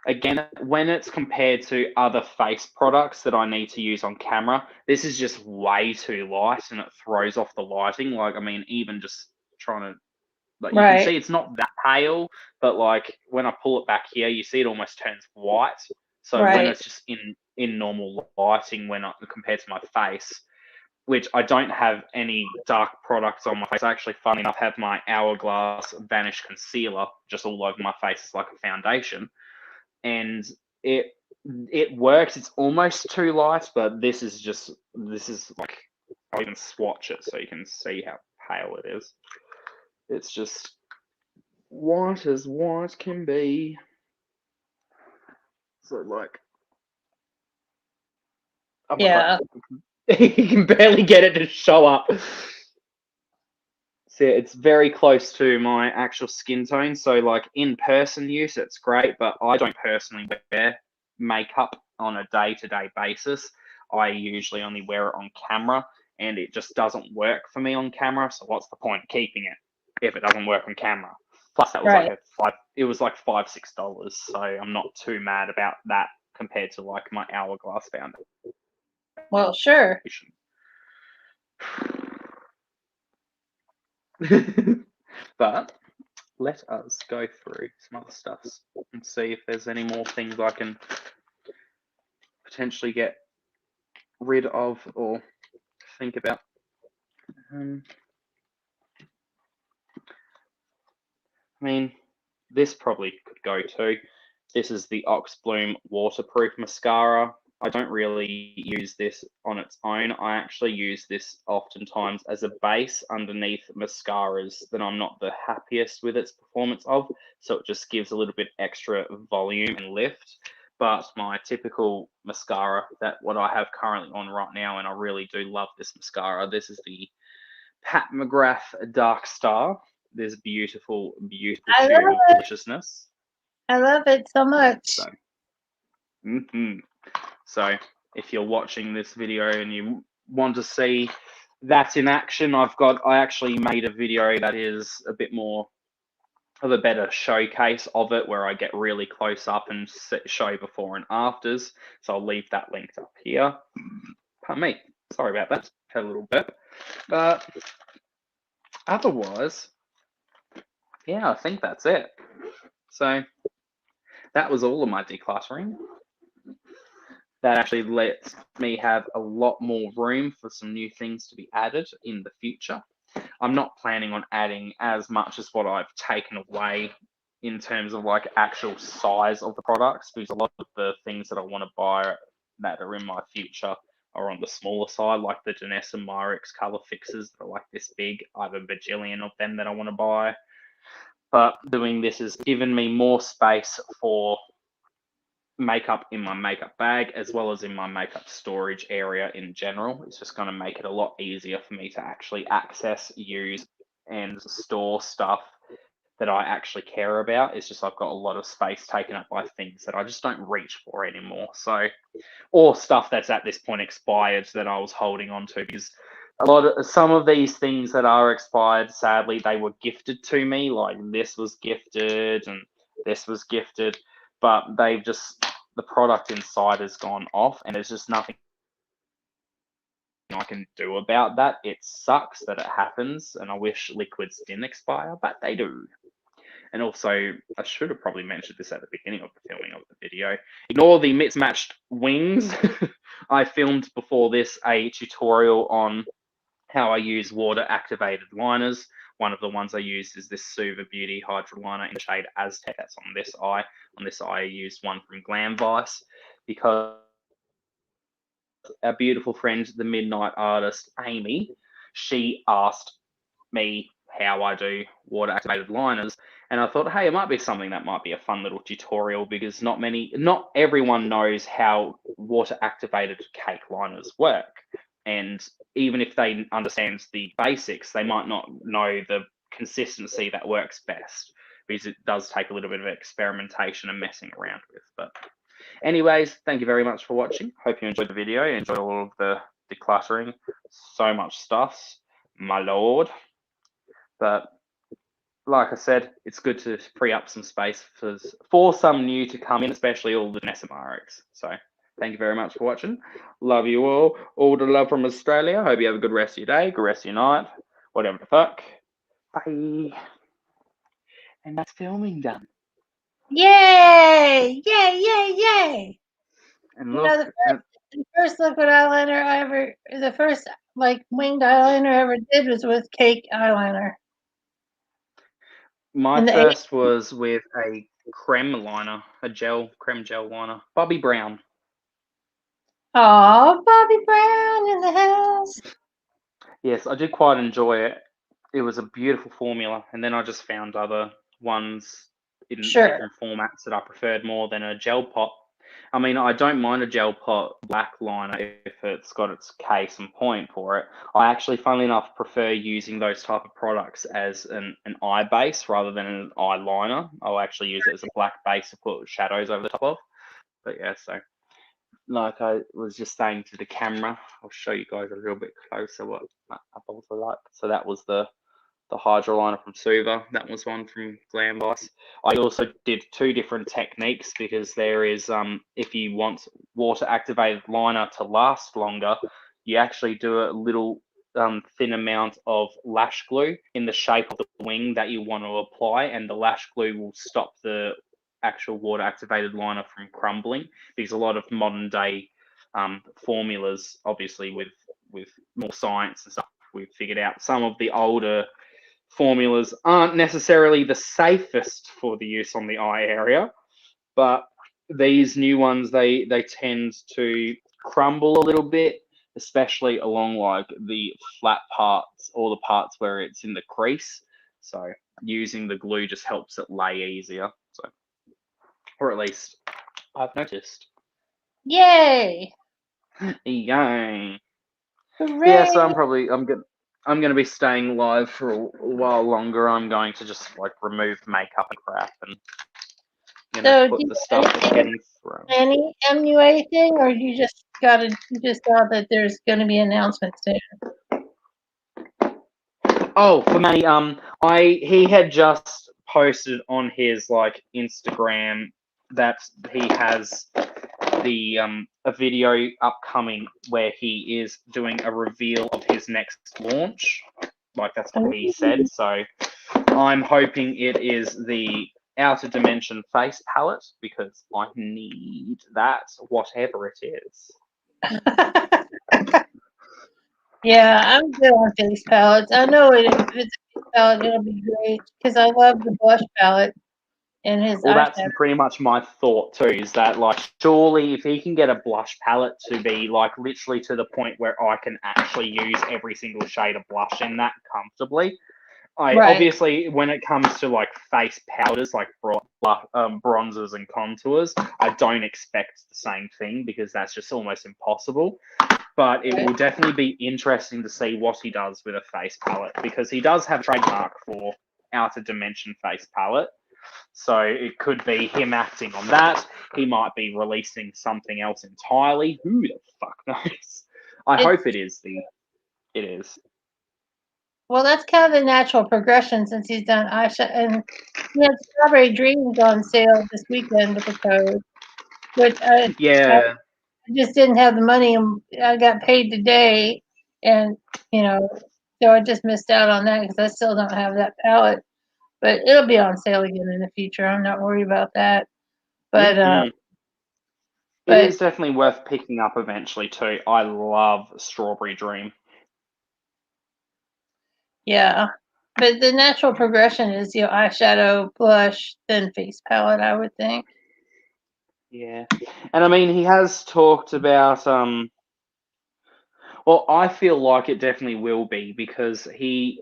Again, when it's compared to other face products that I need to use on camera, this is just way too light and it throws off the lighting. Like, I mean, even just trying to, like, you can see it's not that pale, but like when I pull it back here, you see it almost turns white. So when it's just in normal lighting, when compared to my face, which I don't have any dark products on my face. I actually, funny enough, have my Hourglass Vanish concealer just all over my face. It's like a foundation. And it works. It's almost too light, but this is like, I'll even swatch it so you can see how pale it is. It's just white as white can be. So like, yeah. You can barely get it to show up. So it's very close to my actual skin tone. So like in person use, it's great, but I don't personally wear makeup on a day-to-day basis. I usually only wear it on camera, and it just doesn't work for me on camera. So what's the point of keeping it if it doesn't work on camera? Plus that was like $5-6. So I'm not too mad about that compared to like my Hourglass foundation. Well, sure. But let us go through some other stuffs and see if there's any more things I can potentially get rid of or think about. I mean, this probably could go too. This is the Ox Bloom Waterproof Mascara. I don't really use this on its own. I actually use this oftentimes as a base underneath mascaras that I'm not the happiest with its performance of. So it just gives a little bit extra volume and lift. But my typical mascara, that what I have currently on right now, and I really do love this mascara. This is the Pat McGrath Dark Star. This beautiful, beautiful tube of deliciousness. I love it so much. So, So if you're watching this video and you want to see that in action, I actually made a video that is a bit more of a better showcase of it where I get really close up and show before and afters. So I'll leave that linked up here. Pardon me. Sorry about that. Had a little burp. But otherwise, yeah, I think that's it. So that was all of my decluttering. That actually lets me have a lot more room for some new things to be added in the future. I'm not planning on adding as much as what I've taken away in terms of like actual size of the products, because a lot of the things that I want to buy that are in my future are on the smaller side, like the Danessa Myrix color fixes that are like this big. I have a bajillion of them that I want to buy. But doing this has given me more space for makeup in my makeup bag as well as in my makeup storage area in general. It's just going to make it a lot easier for me to actually access, use, and store stuff that I actually care about. It's just I've got a lot of space taken up by things that I just don't reach for anymore. So, or stuff that's at this point expired that I was holding on to, because some of these things that are expired, sadly, they were gifted to me. Like this was gifted and this was gifted, but they've just, the product inside has gone off and there's just nothing I can do about that. It sucks that it happens and I wish liquids didn't expire, but they do. And also, I should have probably mentioned this at the beginning of the filming of the video. Ignore the mismatched wings. I filmed before this a tutorial on how I use water-activated liners. One of the ones I used is this Suva Beauty Hydra Liner in the shade Aztec. That's on this eye. On this eye, I used one from Bys, because our beautiful friend, the Midnight Artist, Amy, she asked me how I do water-activated liners. And I thought, hey, it might be something that might be a fun little tutorial, because not everyone knows how water-activated cake liners work. And even if they understand the basics, they might not know the consistency that works best, because it does take a little bit of experimentation and messing around with. But anyways, thank you very much for watching. Hope you enjoyed the video. Enjoyed all of the decluttering. So much stuff, my lord. But like I said, it's good to free up some space for some new to come in, especially all the Danessa Myrix. So thank you very much for watching. Love you all. All the love from Australia. Hope you have a good rest of your day, good rest of your night, whatever the fuck. Bye. And that's filming done. Yay! Yay! Yay! Yay! And You look, know, the first liquid eyeliner the first like winged eyeliner I ever did was with cake eyeliner. my first was with a creme liner, creme gel liner. Bobby Brown. Oh, Bobby Brown in the house. Yes, I did quite enjoy it. It was a beautiful formula. And then I just found other ones in different formats that I preferred more than a gel pot. I mean, I don't mind a gel pot black liner if it's got its case and point for it. I actually, funnily enough, prefer using those type of products as an eye base rather than an eyeliner. I'll actually use it as a black base to put shadows over the top of. But yeah, so like I was just saying to the camera, I'll show you guys a little bit closer what my apples are like. So that was the Hydra liner from Suva. That was one from Bys. I also did two different techniques, because there is, if you want water activated liner to last longer, you actually do a little thin amount of lash glue in the shape of the wing that you want to apply, and the lash glue will stop the actual water activated liner from crumbling, because a lot of modern day formulas, obviously with more science and stuff, we've figured out some of the older formulas aren't necessarily the safest for the use on the eye area, but these new ones, they tend to crumble a little bit, especially along like the flat parts or the parts where it's in the crease. So using the glue just helps it lay easier. So, or at least I've noticed. Yay! Yay! Hooray! Yeah, so I'm gonna be staying live for a while longer. I'm going to just like remove makeup and crap and put the stuff that's getting thrown. Any MUA thing, or you just saw that there's going to be announcements soon? Oh, for me, he had just posted on his like Instagram that he has the a video upcoming where he is doing a reveal of his next launch. Like that's what he said. So I'm hoping it is the Outer Dimension face palette because I need that, whatever it is. Yeah, I'm good on face palettes. I know if it's a face palette, it'll be great because I love the blush palette and his Well, that's eyeshadow. pretty much my thought too, is that like surely if he can get a blush palette to be like literally to the point where I can actually use every single shade of blush in that comfortably. Obviously when it comes to like face powders like bronzers and contours, I don't expect the same thing because that's just almost impossible. But it will definitely be interesting to see what he does with a face palette because he does have a trademark for Outer Dimension face palette. So it could be him acting on that. He might be releasing something else entirely. Who the fuck knows? I hope it is. It is. Well, that's kind of the natural progression since he's done eyeshadow. And he had Strawberry Dreams on sale this weekend with the code, which I just didn't have the money. And I got paid today, and so I just missed out on that because I still don't have that palette. But it'll be on sale again in the future. I'm not worried about that. But it is definitely worth picking up eventually too. I love Strawberry Dream. Yeah, but the natural progression is eyeshadow, blush, then face palette. I would think. Yeah, and I mean he has talked about well, I feel like it definitely will be because he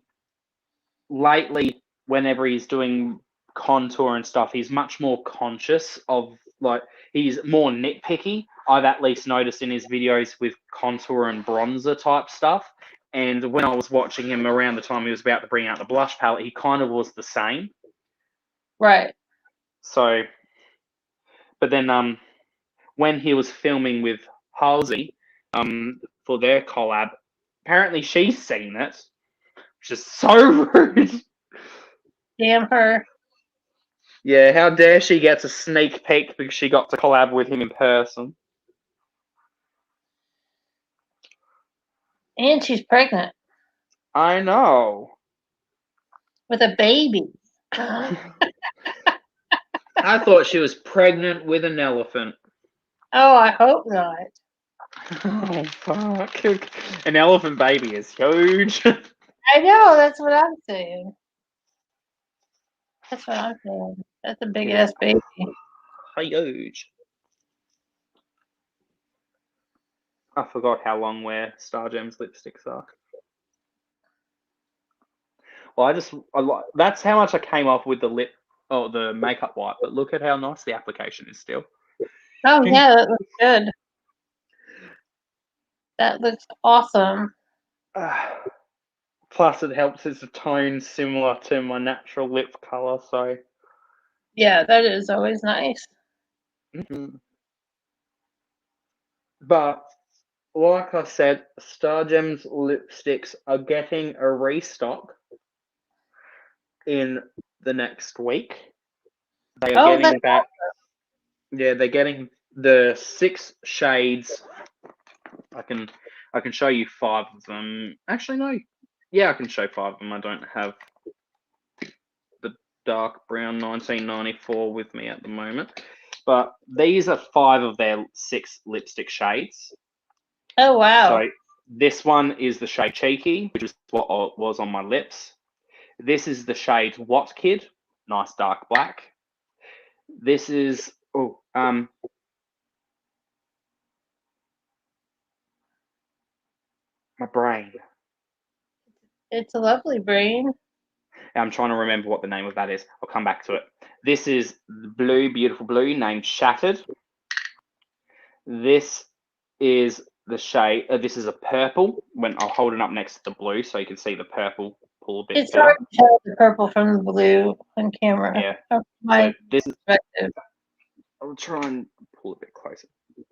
lately, whenever he's doing contour and stuff, he's much more conscious of like he's more nitpicky. I've at least noticed in his videos with contour and bronzer type stuff. And when I was watching him around the time he was about to bring out the blush palette, he kind of was the same. Right. So, but then when he was filming with Halsey for their collab, apparently she's seen it, which is so rude. Damn her. Yeah, how dare she get a sneak peek because she got to collab with him in person. And she's pregnant. I know. With a baby. I thought she was pregnant with an elephant. Oh, I hope not. Oh, fuck. An elephant baby is huge. I know, that's what I'm saying. That's what I'm saying. That's a big ass baby. Huge. I forgot how long wear Star Gems lipsticks are. Well, that's how much I came off with the makeup wipe, but look at how nice the application is still. Oh yeah, that looks good. That looks awesome. Plus, it helps it's a tone similar to my natural lip color, so. Yeah, that is always nice. Mm-hmm. But, like I said, Star Gems lipsticks are getting a restock in the next week. They are getting back. Yeah, they're getting the 6 shades. I can show you 5 of them. Actually, no. Yeah, I can show 5 of them. I don't have the dark brown 1994 with me at the moment. But these are 5 of their 6 lipstick shades. Oh, wow. So this one is the shade Cheeky, which is what was on my lips. This is the shade What Kid, nice dark black. This is, my brain. It's a lovely brain. I'm trying to remember what the name of that is. I'll come back to it. This is blue, beautiful blue, named Shattered. This is the shade. This is a purple. When I'll hold it up next to the blue, so you can see the purple pull a bit. It's hard to tell the purple from the blue on camera. Yeah. So this is. I'll try and pull a bit closer.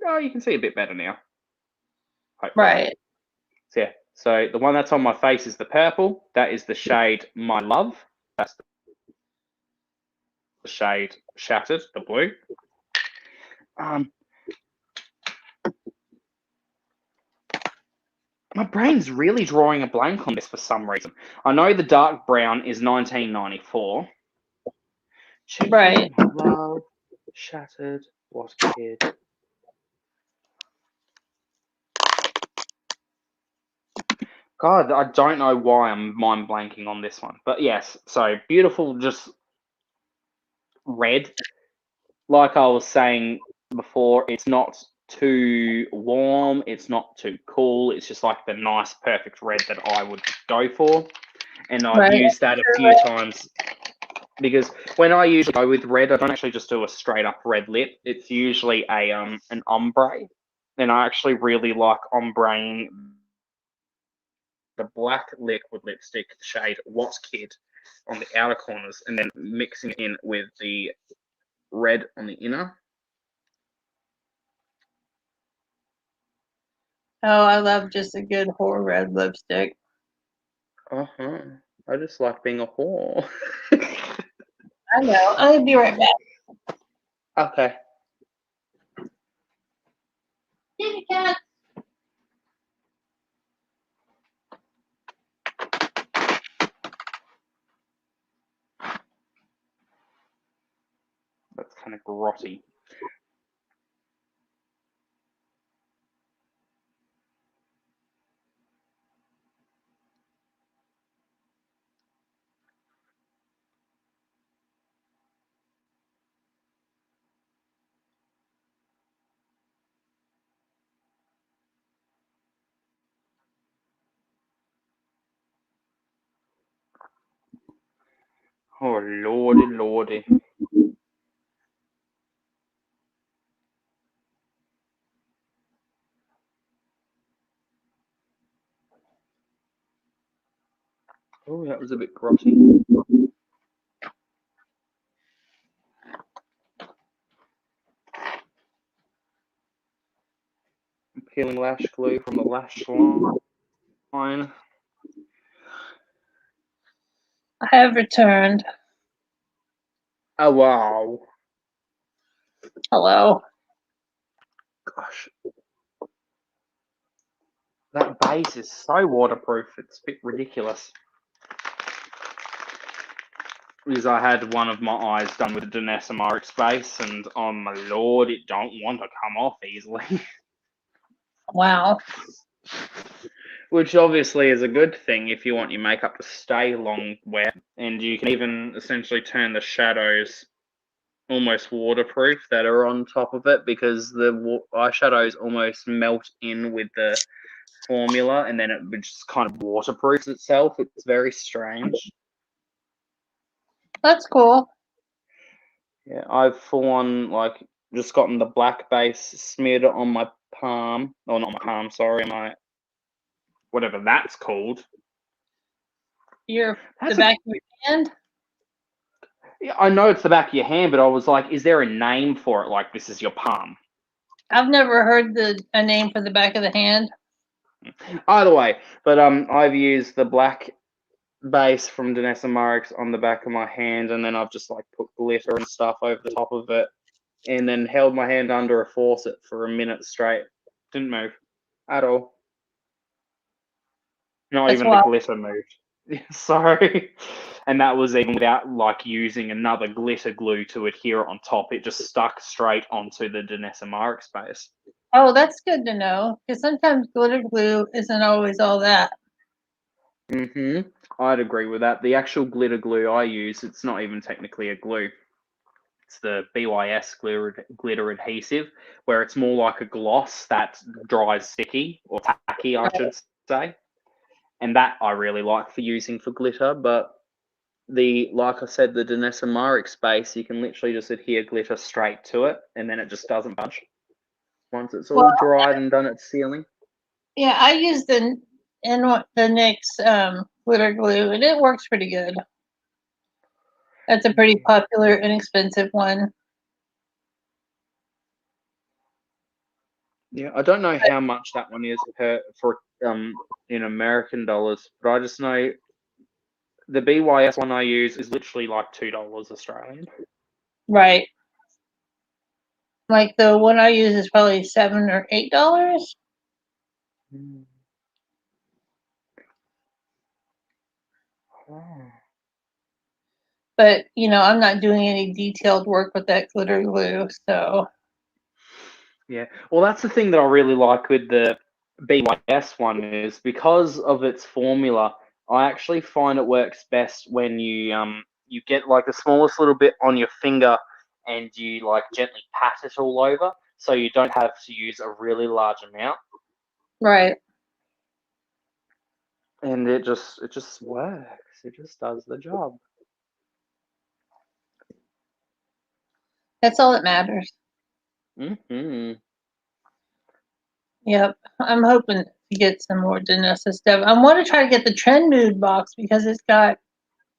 Oh, you can see a bit better now. Hopefully. Right. So, yeah. So the one that's on my face is the purple. That is the shade My Love. That's the shade Shattered, the blue. My brain's really drawing a blank on this for some reason. I know the dark brown is 1994. Right. Love, Shattered, what kid? God, I don't know why I'm mind blanking on this one. But yes, so beautiful, just red. Like I was saying before, it's not too warm, it's not too cool. It's just like the nice, perfect red that I would go for. And I've used that a few times. Because when I usually go with red, I don't actually just do a straight up red lip. It's usually an ombre. And I actually really like ombreing the black liquid lipstick shade What's Kid on the outer corners and then mixing it in with the red on the inner. Oh, I love just a good whore red lipstick. Uh-huh. I just like being a whore. I know. I'll be right back. Okay. Kitty cat. That's kind of grotty. Oh, lordy, lordy. Oh, that was a bit grotty. I'm peeling lash glue from the lash line. I have returned. Oh, wow. Hello. Gosh. That base is so waterproof, it's a bit ridiculous. Because I had one of my eyes done with the Detoxifying base, and oh my lord, it don't want to come off easily. Wow. Which obviously is a good thing if you want your makeup to stay long wear, and you can even essentially turn the shadows almost waterproof that are on top of it, because the eyeshadows almost melt in with the formula, and then it just kind of waterproofs itself. It's very strange. That's cool. Yeah, I've full on just gotten the black base smeared on my palm, or not my palm, sorry, my whatever that's called. The back of your hand? Yeah, I know it's the back of your hand, but I was like, is there a name for it? Like, this is your palm. I've never heard a name for the back of the hand. Either way, but I've used the black base from Detoxifying on the back of my hand, and then I've just put glitter and stuff over the top of it, and then held my hand under a faucet for a minute straight. Didn't move at all. Not even the glitter moved. Sorry. And that was even without using another glitter glue to adhere it on top. It just stuck straight onto the Detoxifying base. Oh, that's good to know, because sometimes glitter glue isn't always all that. I'd agree with that. The actual glitter glue I use, it's not even technically a glue. It's the Bys glitter adhesive, where it's more like a gloss that dries sticky, or tacky, I should say. And that I really like for using for glitter, but like I said, the Detoxifying base, you can literally just adhere glitter straight to it, and then it just doesn't budge once it's all dried and done its sealing. Yeah, I use the NYX glitter glue, and it works pretty good. That's a pretty popular, inexpensive one. Yeah, I don't know how much that one is for in American dollars, but I just know the Bys one I use is literally $2 Australian. Right. Like the one I use is probably $7 or $8. Mm. Oh. But I'm not doing any detailed work with that glitter glue, so. Yeah, well, that's the thing that I really like with the Bys one is because of its formula. I actually find it works best when you get like the smallest little bit on your finger and you like gently pat it all over, so you don't have to use a really large amount, Right. and it just works. It just does the job. That's all that matters. Mm-hmm. Yep. I'm hoping to get some more Danessa stuff. I want to try to get the Trend Mood box because it's got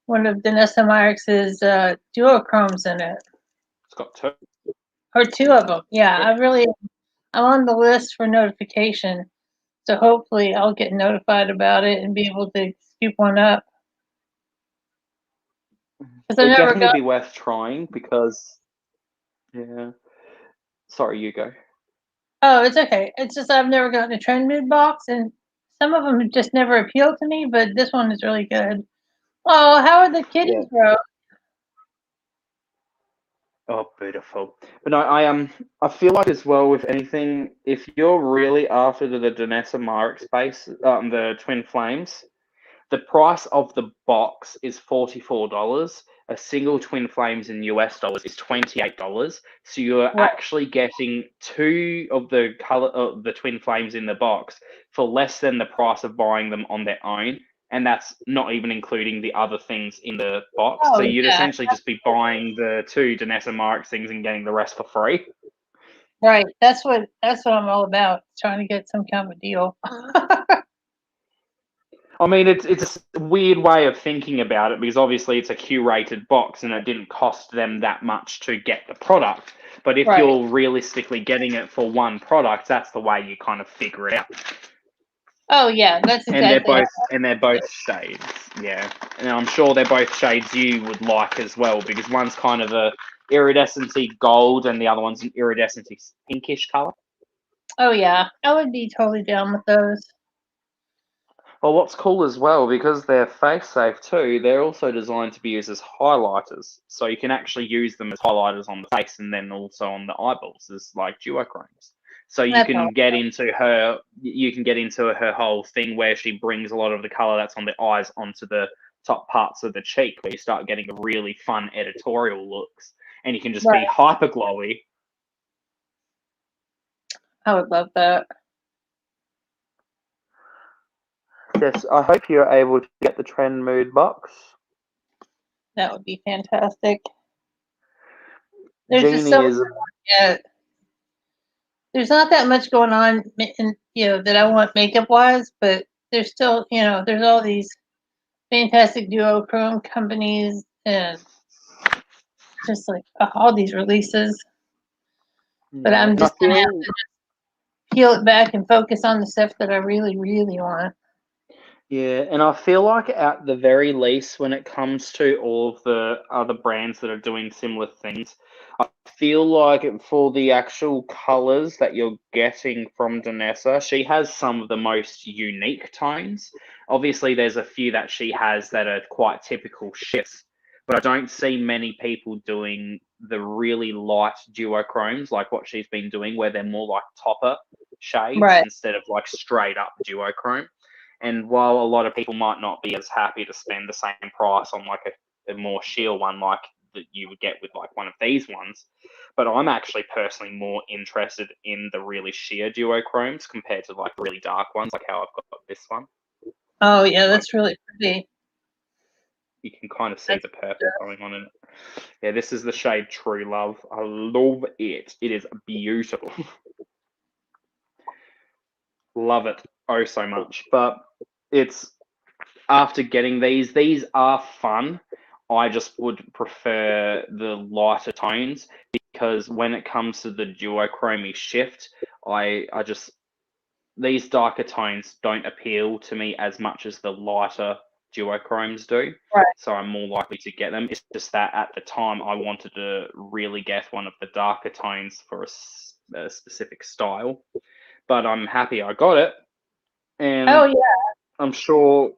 one of Danessa Myricks' duochromes in it. It's got two. Or two of them. Yeah, I'm on the list for notification. So hopefully I'll get notified about it and be able to scoop one up. It'd definitely be worth trying because, yeah. Sorry, you go. Oh, it's okay. It's just I've never gotten a Trend Mood box, and some of them just never appealed to me, but this one is really good. Oh, how are the kitties, bro? Oh, beautiful. But no, I feel like as well with anything, if you're really after the Danessa Myrick space, the Twin Flames, the price of the box is $44. A single Twin Flames in US dollars is $28. So you're actually getting two of the color of the Twin Flames in the box for less than the price of buying them on their own. And that's not even including the other things in the box. So you'd essentially just be buying the two Danessa Myrick things and getting the rest for free. Right. That's what I'm all about. Trying to get some kind of a deal. I mean, it's a weird way of thinking about it because obviously it's a curated box and it didn't cost them that much to get the product. But if you're realistically getting it for one product, that's the way you kind of figure it out. Oh yeah, that's exactly. And they're both shades, yeah. And I'm sure they're both shades you would like as well because one's kind of a iridescency gold and the other one's an iridescency pinkish color. Oh yeah, I would be totally down with those. Well, what's cool as well, because they're face safe too, they're also designed to be used as highlighters. So you can actually use them as highlighters on the face and then also on the eyeballs as like duochromes. So you can get into her whole thing where she brings a lot of the color that's on the eyes onto the top parts of the cheek, where you start getting really fun editorial looks, and you can just be hyper glowy. I would love that. Yes, I hope you're able to get the Trend Mood box. That would be fantastic. There's just so much there's not that much going on, that I want makeup wise, but there's still, there's all these fantastic duochrome companies and just like all these releases. But I'm just gonna have to just peel it back and focus on the stuff that I really, really want. Yeah, and I feel like at the very least, when it comes to all of the other brands that are doing similar things, I feel like for the actual colors that you're getting from Danessa, she has some of the most unique tones. Obviously, there's a few that she has that are quite typical shifts, but I don't see many people doing the really light duochromes like what she's been doing, where they're more like topper shades instead of like straight up duochrome. And while a lot of people might not be as happy to spend the same price on like a more sheer one like that you would get with like one of these ones, but I'm actually personally more interested in the really sheer duochromes compared to like really dark ones, like how I've got this one. Oh yeah, that's really pretty. You can kind of see the purple going on in it. Yeah, this is the shade True Love. I love it. It is beautiful. Love it oh so much. But it's after getting these are fun. I just would prefer the lighter tones because when it comes to the duochromy shift, I just these darker tones don't appeal to me as much as the lighter duochromes do. Right. So I'm more likely to get them. It's just that at the time I wanted to really get one of the darker tones for a specific style. But I'm happy I got it. And Oh yeah. I'm sure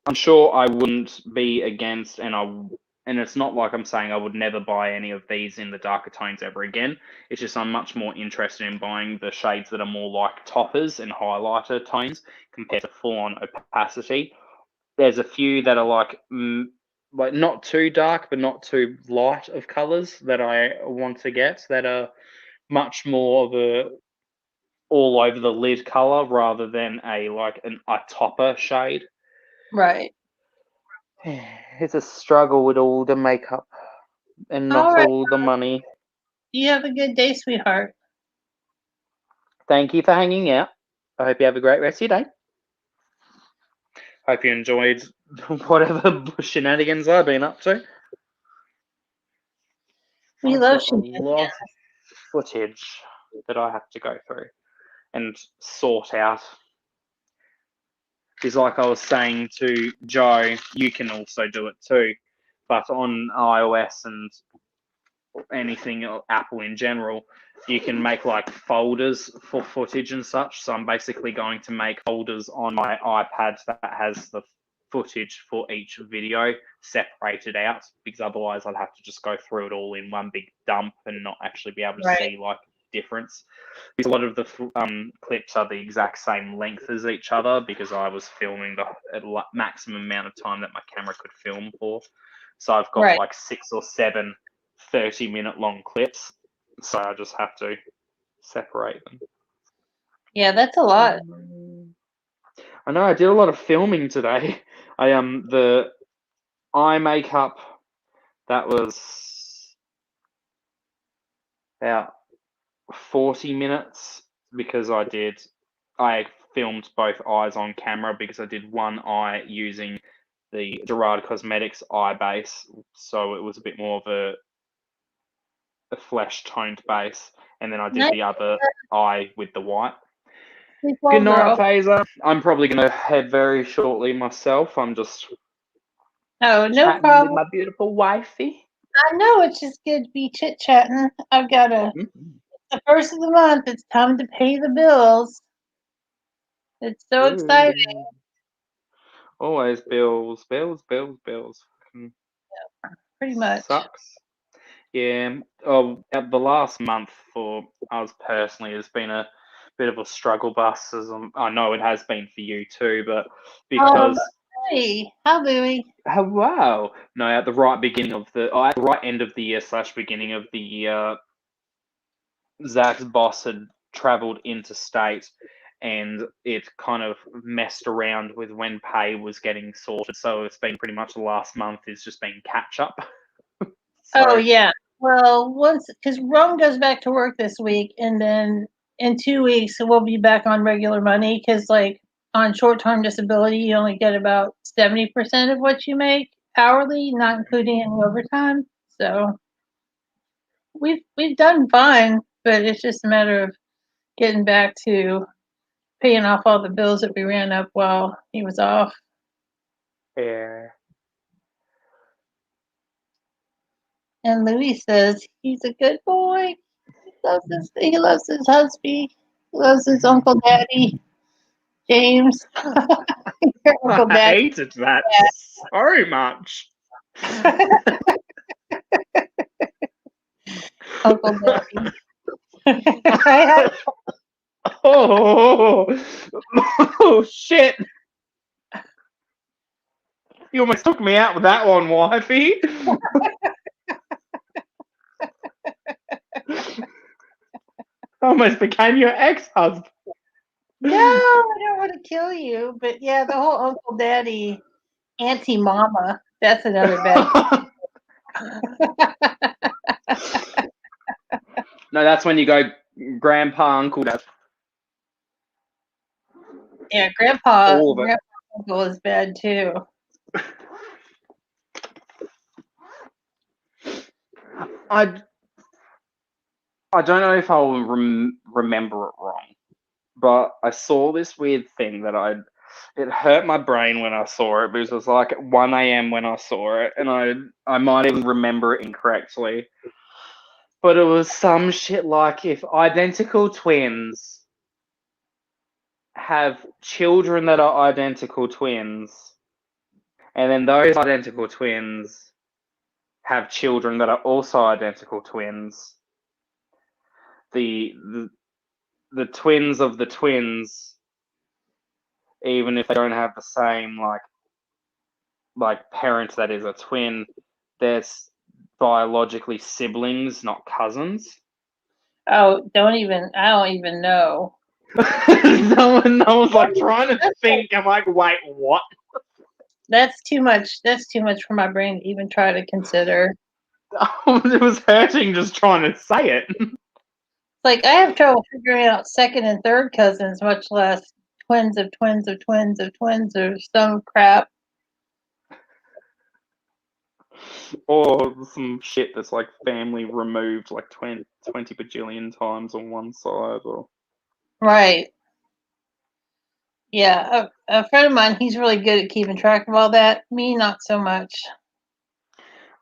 I wouldn't be against, and it's not like I'm saying I would never buy any of these in the darker tones ever again. It's just I'm much more interested in buying the shades that are more like toppers and highlighter tones compared to full-on opacity. There's a few that are like not too dark but not too light of colors that I want to get that are much more of a all over the lid color rather than a topper shade. Right. It's a struggle with all the makeup and not All right. all the money. You have a good day, sweetheart. Thank you for hanging out. I hope you have a great rest of your day. Hope you enjoyed whatever shenanigans I've been up to. We I've love got shenanigans. a lot of footage that I have to go through and sort out. Because like I was saying to Joe, you can also do it too. But on iOS and anything Apple in general, you can make like folders for footage and such. So I'm basically going to make folders on my iPad that has the footage for each video separated out, because otherwise I'd have to just go through it all in one big dump and not actually be able to see like difference. Because a lot of the clips are the exact same length as each other because I was filming the maximum amount of time that my camera could film for. So I've got like 6 or 7 30-minute long clips, so I just have to separate them. Yeah, that's a lot. I know I did a lot of filming today. The eye makeup, that was about 40 minutes because I filmed both eyes on camera because I did one eye using the Gerard Cosmetics eye base, so it was a bit more of a flesh toned base, and then I did the other eye with the white. Good night, Fazer. I'm probably going to head very shortly myself. I'm just no chatting problem with my beautiful wifey. I know, it's just good to be chit chatting. I've got the first of the month. It's time to pay the bills. It's so exciting. Always bills. Pretty much. Sucks. Yeah. Oh, the last month for us personally has been a bit of a struggle bus, as I know it has been for you too, but because hey, how do we? Wow. No, at the right beginning of at the right end of the year / beginning of the year, Zach's boss had travelled interstate, and it kind of messed around with when pay was getting sorted. So it's been pretty much the last month is just been catch up. Oh yeah. Well, because Rome goes back to work this week, and then in 2 weeks we'll be back on regular money. Because like on short-term disability, you only get about 70% of what you make hourly, not including any overtime. So we've done fine, but it's just a matter of getting back to paying off all the bills that we ran up while he was off. Yeah. And Louis says he's a good boy. He loves his husband. He loves his Uncle Daddy, James. Uncle Daddy. I hated that so much. Uncle Daddy. Oh shit! You almost took me out with that one, wifey. Almost became your ex-husband. No, I don't want to kill you, but yeah, the whole Uncle Daddy, Auntie Mama, that's another bad. No, that's when you go Grandpa, Uncle Dad. Yeah, Grandpa Uncle is bad too. I don't know if I'll remember it wrong, but I saw this weird thing that it hurt my brain when I saw it because it was like 1 a.m. when I saw it, and I might even remember it incorrectly. But it was some shit like if identical twins have children that are identical twins, and then those identical twins have children that are also identical twins, the twins of the twins, even if they don't have the same like parent that is a twin, they're biologically siblings, not cousins. Oh, I don't even know. no one's like trying to think. I'm like, wait, what? That's too much. That's too much for my brain to even try to consider. It was hurting just trying to say it. Like, I have trouble figuring out second and third cousins, much less twins of twins of twins of twins or some crap. Or some shit that's like family removed like 20 bajillion times on one side. Or Right. Yeah, a friend of mine, he's really good at keeping track of all that. Me, not so much.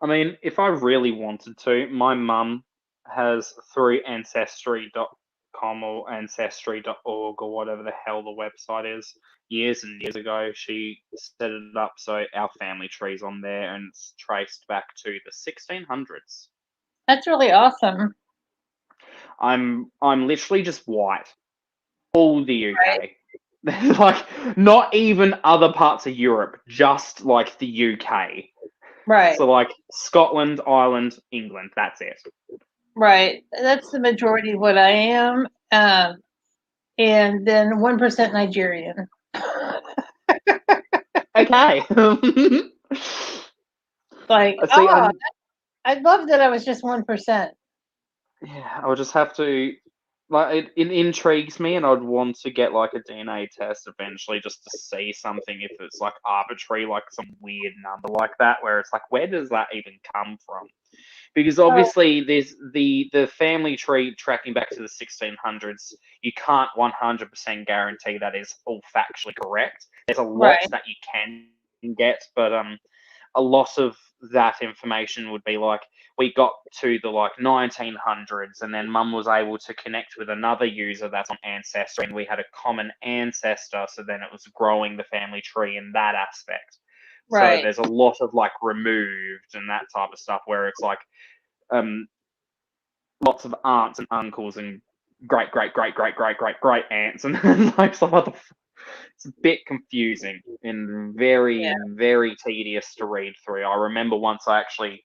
I mean, if I really wanted to, my mum has through Ancestry.com or Ancestry.org or whatever the hell the website is. Years and years ago, she set it up so our family tree's on there and it's traced back to the 1600s. That's really awesome. I'm literally just white. All the UK. Right. Like, not even other parts of Europe, just like the UK. Right. So, like, Scotland, Ireland, England, that's it. Right. That's the majority of what I am. And then 1% Nigerian. Okay. Like, see, I'd love that I was just 1%. Yeah, I would just have to, like, it intrigues me, and I'd want to get like a DNA test eventually just to see something if it's like arbitrary, like some weird number like that, where it's like, where does that even come from? Because obviously there's the family tree tracking back to the 1600s. You can't 100% guarantee that is all factually correct. There's a lot that you can get, but a lot of that information would be like, we got to the like 1900s, and then Mum was able to connect with another user that's on Ancestry, and we had a common ancestor, so then it was growing the family tree in that aspect. So there's a lot of like removed and that type of stuff where it's like lots of aunts and uncles and great aunts and like some other. It's a bit confusing and very very tedious to read through. I remember once I actually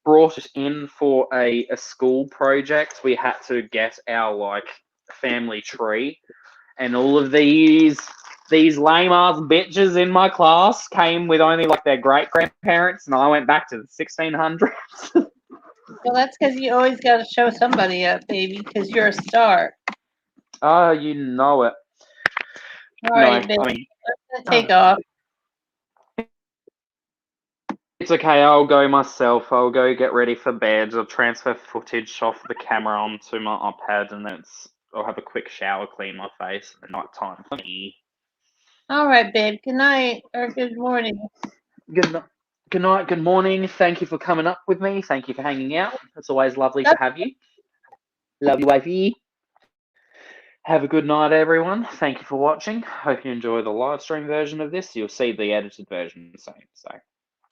brought it in for a school project. We had to get our like family tree, and all of these lame ass bitches in my class came with only like their great grandparents, and I went back to the 1600s. Well, that's because you always got to show somebody up, baby, because you're a star. Oh, you know it. All right, baby. I mean, let's take off. It's okay, I'll go myself. I'll go get ready for bed. I'll transfer footage off the camera onto my iPad, and I'll have a quick shower, clean my face, and night time for me. All right, babe. Good night or good morning. Good night, good morning. Thank you for coming up with me. Thank you for hanging out. It's always lovely to have you. Love you, wifey. Have a good night, everyone. Thank you for watching. Hope you enjoy the live stream version of this. You'll see the edited version soon. So.